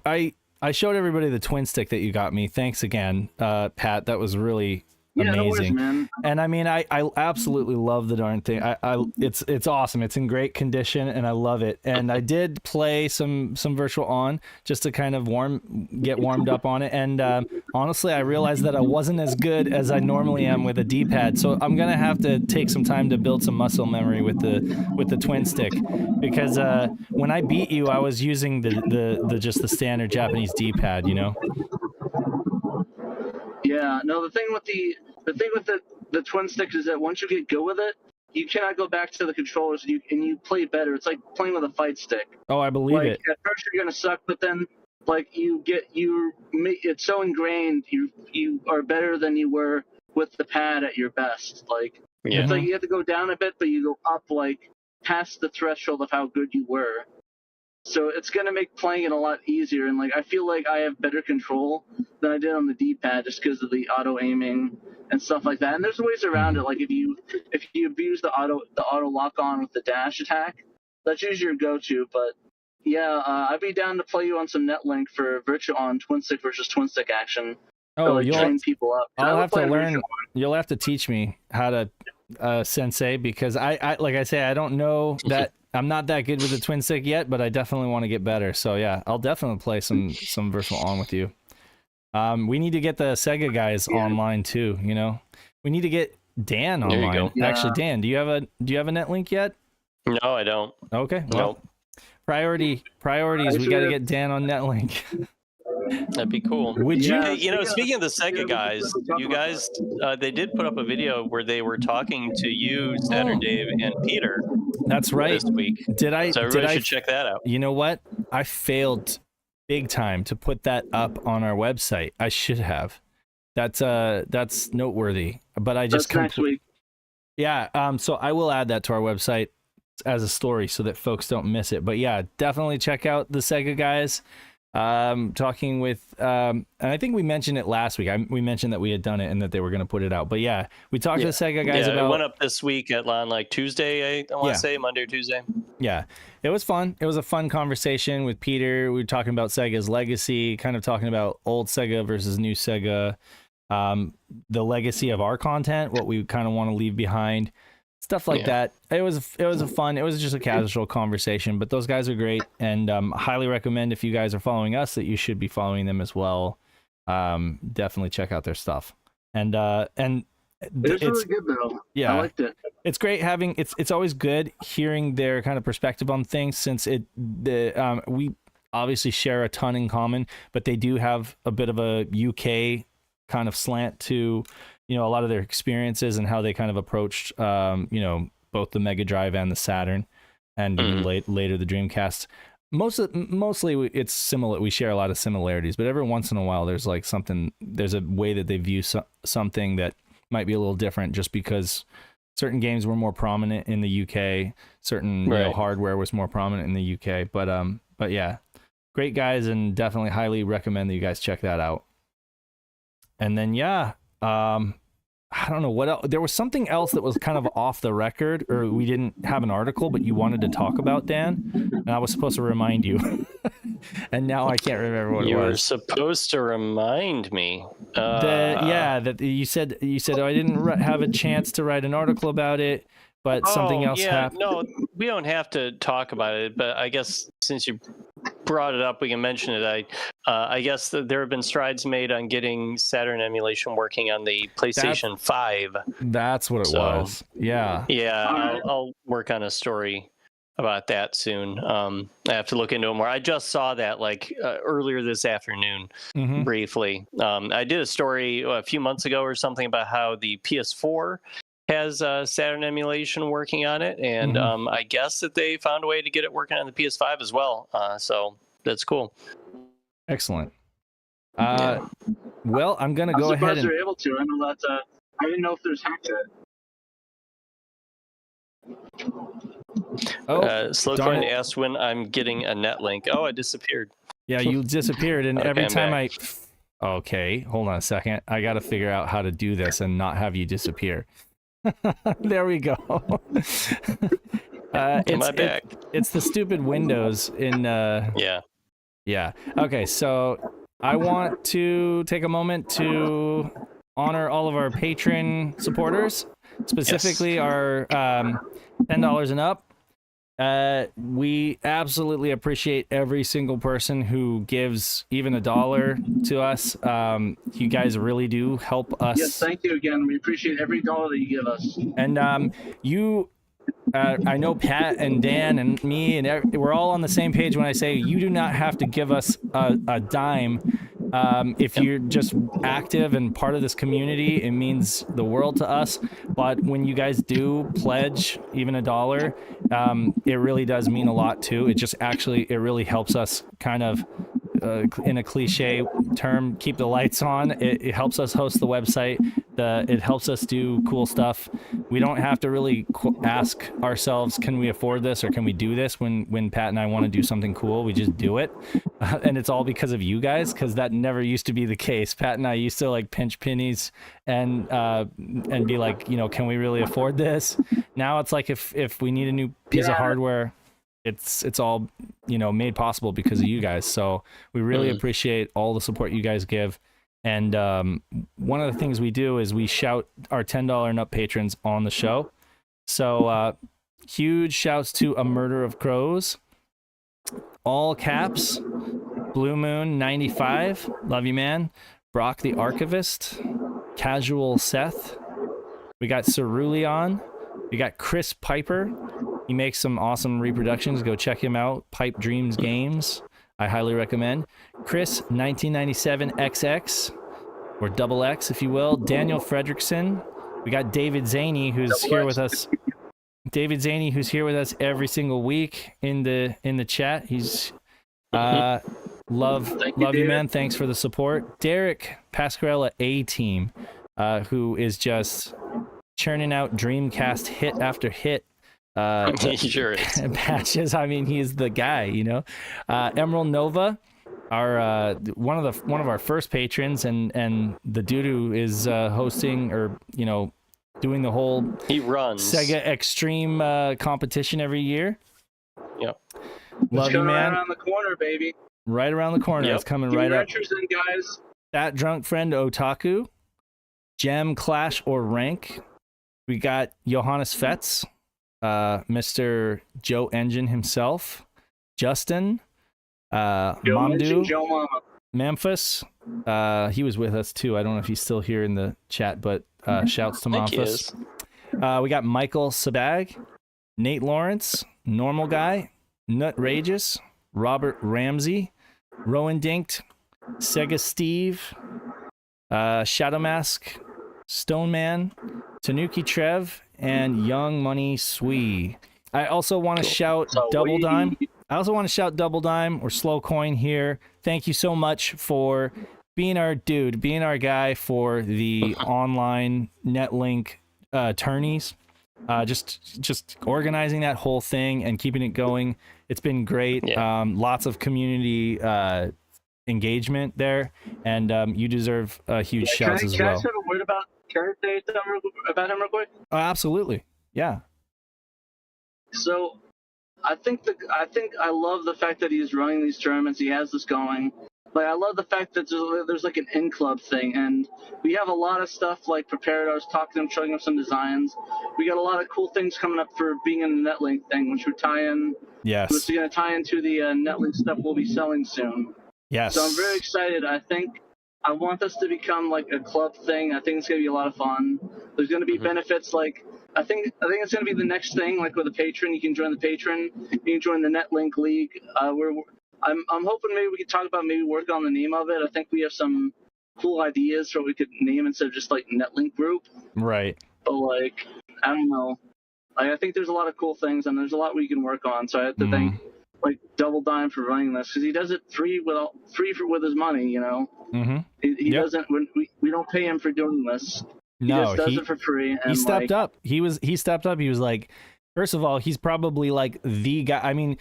I showed everybody the twin stick that you got me. Thanks again, Pat. That was really amazing. No worries, man. And I mean, I absolutely love the darn thing. It's awesome. It's in great condition and I love it. And I did play some Virtual On just to kind of get warmed up on it. And honestly, I realized that I wasn't as good as I normally am with a D-pad. So I'm gonna have to take some time to build some muscle memory with the twin stick, because when I beat you, I was using the just the standard Japanese D-pad, you know. Yeah, no, the thing with the twin sticks is that once you get good with it, you cannot go back to the controllers and you play better. It's like playing with a fight stick. Oh, I believe it. At first you're gonna suck, but then like it's so ingrained. You are better than you were with the pad at your best. Like it's like you have to go down a bit, but you go up like past the threshold of how good you were. So it's going to make playing it a lot easier, and like I feel like I have better control than I did on the D-pad just because of the auto aiming and stuff like that. And there's ways around it. Like if you abuse the auto lock on with the dash attack, that's usually your go-to. But yeah, I'd be down to play you on some Netlink for Virtua On twin stick versus twin stick action. Oh, you'll train people up. I'll have to learn. You'll have to teach me how to sensei, because I like I say, I don't know that. I'm not that good with the twin stick yet, but I definitely want to get better. So yeah, I'll definitely play some Virtual On with you. We need to get the Sega guys online too. You know, we need to get Dan online. There you go. Yeah. Actually, Dan, do you have a Netlink yet? No, I don't. Okay. Well, priorities. We got to get Dan on Netlink. That'd be cool. Would you? You know, speaking of the Sega guys, you guys, they did put up a video where they were talking to you, SaturnDave, and Peter. That's right. This week. So everybody should check that out. You know what? I failed big time to put that up on our website. I should have. That's noteworthy. But I just next week. Yeah. So I will add that to our website as a story so that folks don't miss it. But yeah, definitely check out the Sega guys. Talking with and I think we mentioned it last week. We mentioned that we had done it and that they were going to put it out. But yeah, we talked to the Sega guys about. It went up this week on like Tuesday. I want to say Monday or Tuesday. Yeah, it was fun. It was a fun conversation with Peter. We were talking about Sega's legacy, kind of talking about old Sega versus new Sega, the legacy of our content, what we kind of want to leave behind. Stuff like that. It was just a casual conversation, but those guys are great, and highly recommend, if you guys are following us, that you should be following them as well. Definitely check out their stuff. And it's really good though. Yeah, I liked it. It's great having it's always good hearing their kind of perspective on things, since we obviously share a ton in common, but they do have a bit of a UK kind of slant to, you know, a lot of their experiences and how they kind of approached, you know, both the Mega Drive and the Saturn, and even later the Dreamcast. Mostly it's similar. We share a lot of similarities, but every once in a while there's like there's a way that they view something that might be a little different just because certain games were more prominent in the UK, certain hardware was more prominent in the UK. But yeah, great guys, and definitely highly recommend that you guys check that out. And then I don't know what else. There was something else that was kind of off the record, or we didn't have an article, but you wanted to talk about, Dan, and I was supposed to remind you. And now I can't remember what it was. You were supposed to remind me. That you said I didn't have a chance to write an article about it, but something else happened. No, we don't have to talk about it, but I guess since you brought it up, we can mention it. I guess that there have been strides made on getting Saturn emulation working on the PlayStation 5. That's what it was. Yeah. Yeah, I'll work on a story about that soon. I have to look into it more. I just saw that earlier this afternoon, briefly. I did a story a few months ago or something about how the PS4 has Saturn emulation working on it, and I guess that they found a way to get it working on the PS5 as well. So that's cool. Excellent. Well, I'm gonna go ahead and. They're able to. I know that. I didn't know if there's hacks yet. Slowcoin asked when I'm getting a net link. Oh, I disappeared. Yeah, you disappeared, and Okay, every I'm time back. Okay, hold on a second. I got to figure out how to do this and not have you disappear. There we go. It's the stupid Windows in. Yeah. Okay, so I want to take a moment to honor all of our patron supporters, specifically our $10 and up. We absolutely appreciate every single person who gives even $1 to us. You guys really do help us. Yes, thank you again. We appreciate every $1 that you give us. And I know Pat and Dan and me, and we're all on the same page when I say you do not have to give us a dime. If you're just active and part of this community, it means the world to us. But when you guys do pledge even $1, it really does mean a lot too. It really helps us kind of, in a cliche term, keep the lights on. It helps us host the website. It helps us do cool stuff. We don't have to really ask ourselves, can we afford this or can we do this when Pat and I want to do something cool? We just do it. And it's all because of you guys, because that never used to be the case. Pat and I used to pinch pennies and be like, can we really afford this? Now it's like if we need a new piece of hardware, it's all made possible because of you guys. So we really appreciate all the support you guys give. And one of the things we do is we shout our $10 and up patrons on the show. So huge shouts to A Murder of Crows, all caps, Blue Moon 95, love you man, Brock the Archivist, Casual Seth, we got Cerulean, we got Chris Piper. He makes some awesome reproductions. Go check him out. Pipe Dreams Games. I highly recommend. Chris 1997 XX, or double X if you will. Daniel Fredrickson. We got David Zaney who's here with us. David Zaney who's here with us every single week in the chat. He's love you man. Thanks for the support. Derek Pasquarella A-Team, who is just churning out Dreamcast hit after hit. He sure is. Patches. I mean, he's the guy, Emerald Nova, our one of our first patrons, and the dude who is hosting or doing the whole he runs Sega Extreme competition every year. Yep. Love you, man. Right around the corner, baby. Right around the corner. It's coming right up. Get your in, guys. That drunk friend Otaku, Gem Clash or Rank. We got Johannes Fetz. Mr. Joe Engine himself, Justin, Mamdu, Joe Mama. Memphis. He was with us too. I don't know if he's still here in the chat, but shouts to Memphis. We got Michael Sabag, Nate Lawrence, Normal Guy, Nutrageous, Robert Ramsey, Rowan Dinked, Sega Steve, Shadow Mask, Stone Man, Tanuki Trev, and Young Money Swee. I also want to shout Double Dime. I also want to shout Double Dime or Slow Coin here. Thank you so much for being our dude, being our guy for the online Netlink tourneys. Just organizing that whole thing and keeping it going. It's been great. Yeah. Lots of community engagement there, and you deserve huge shouts as well. Can I say a word about him real quick? Oh, absolutely. Yeah. So I think I love the fact that he's running these tournaments. He has this going. Like, I love the fact that there's like an in-club thing, and we have a lot of stuff like prepared. I was talking to him, showing him some designs. We got a lot of cool things coming up for being in the Netlink thing, which would tie in. Yes. Which is going to tie into the Netlink stuff we'll be selling soon. Yes. So I'm very excited. I want this to become like a club thing. I think it's going to be a lot of fun. There's going to be benefits like. I think it's going to be the next thing, like with a patron. You can join the patron. You can join the Netlink League. I'm hoping maybe we could talk about maybe work on the name of it. I think we have some cool ideas for what we could name instead of just like Netlink Group. Right. But like, I don't know. I think there's a lot of cool things and there's a lot we can work on. So I have to thank like DoDonPachi for running this because he does it free with his money. You know. Mm-hmm. He doesn't. We don't pay him for doing this. He just does it for free. And he stepped up. He stepped up. He was like, first of all, he's probably like the guy. I mean,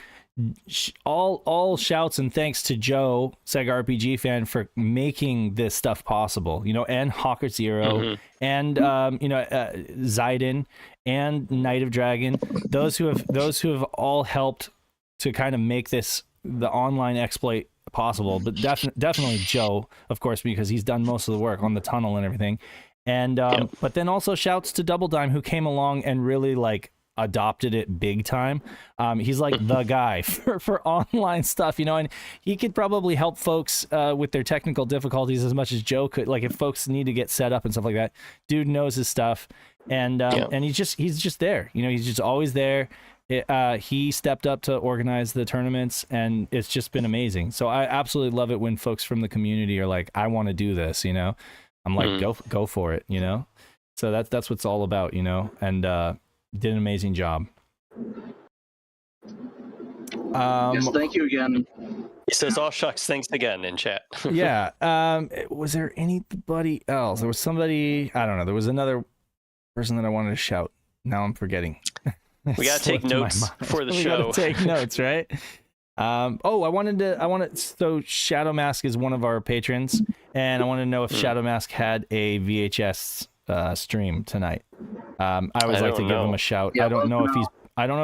all shouts and thanks to Joe, Sega RPG fan, for making this stuff possible. You know, and Hawker Zero, and Zidon, and Knight of Dragon. Those who have all helped to kind of make this the online exploit possible. But definitely Joe, of course, because he's done most of the work on the tunnel and everything. And but then also shouts to Double Dime, who came along and really like adopted it big time. He's like the guy for online stuff, you know, and he could probably help folks with their technical difficulties as much as Joe could. Like if folks need to get set up and stuff like that, dude knows his stuff, and he's just there. You know, he's just always there. He stepped up to organize the tournaments, and it's just been amazing. So I absolutely love it when folks from the community are like, I want to do this, you know. I'm like, go for it, you know? So that's what it's all about, you know? And did an amazing job. Yes, thank you again. He says, "Oh shucks, thanks again" in chat. Yeah. Was there anybody else? There was somebody, I don't know. There was another person that I wanted to shout. Now I'm forgetting. We gotta take notes for the show. We gotta take notes, right? So Shadow Mask is one of our patrons, and I want to know if Shadow Mask had a VHS stream tonight. I always like to give him a shout. Yeah, I don't know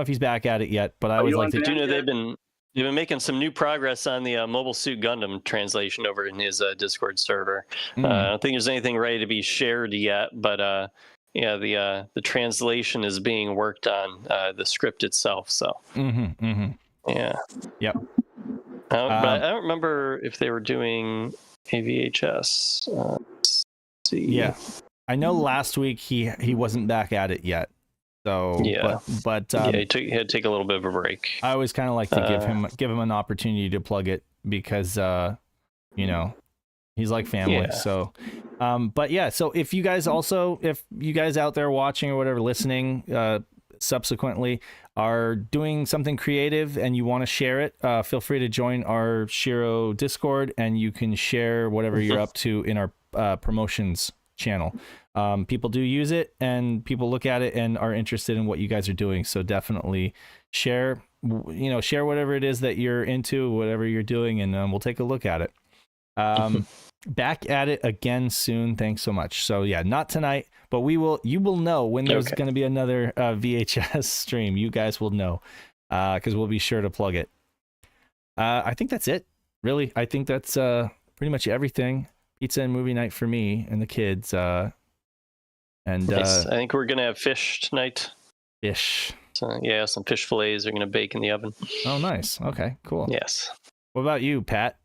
if he's back at it yet, but I always like to. Do you know they've been making some new progress on the Mobile Suit Gundam translation over in his Discord server. I don't think there's anything ready to be shared yet, but yeah, the translation is being worked on, the script itself. So. Yeah. Yep. But I don't remember if they were doing a VHS. Let's see. Yeah. I know last week he wasn't back at it yet. So yeah, but he had to take a little bit of a break. I always kind of like to give him an opportunity to plug it because you know, he's like family. Yeah. So but yeah, so if you guys out there watching or whatever, listening subsequently are doing something creative and you want to share it, feel free to join our SHIRO Discord, and you can share whatever you're up to in our promotions channel. People do use it, and people look at it and are interested in what you guys are doing. So definitely share whatever it is that you're into, whatever you're doing, and we'll take a look at it. Back at it again soon. Thanks so much. So yeah, not tonight, but you will know when there's going to be another VHS stream. You guys will know, because we'll be sure to plug it. I think that's it. Really, I think that's pretty much everything. Pizza and movie night for me and the kids. And nice. I think we're gonna have fish tonight. Fish. So, yeah, some fish fillets are gonna bake in the oven. Oh, nice. Okay, cool. Yes. What about you, Pat?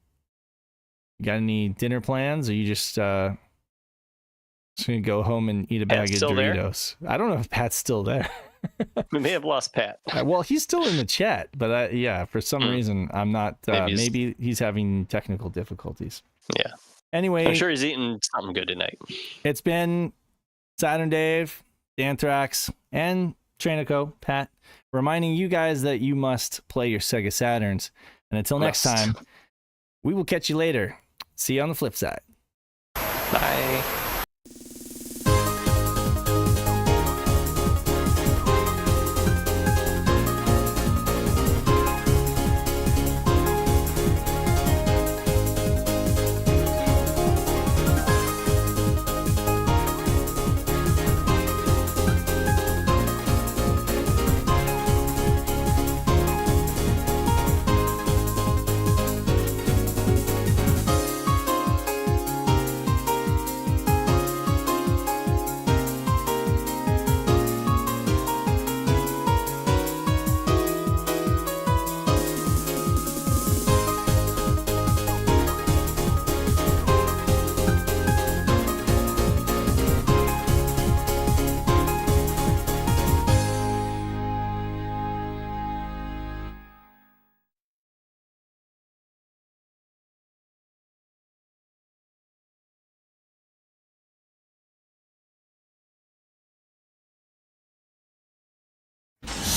You got any dinner plans, or you just gonna go home and eat a bag of Doritos? There? I don't know if Pat's still there. We may have lost Pat. Well, he's still in the chat, but yeah, for some reason I'm not. Maybe he's having technical difficulties. Yeah. Anyway, I'm sure he's eating something good tonight. It's been SaturnDave, Danthrax, and TraynoCo, Pat, reminding you guys that you must play your Sega Saturns. And until next time, we will catch you later. See you on the flip side. Bye.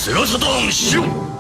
SHIRO SATURN シュ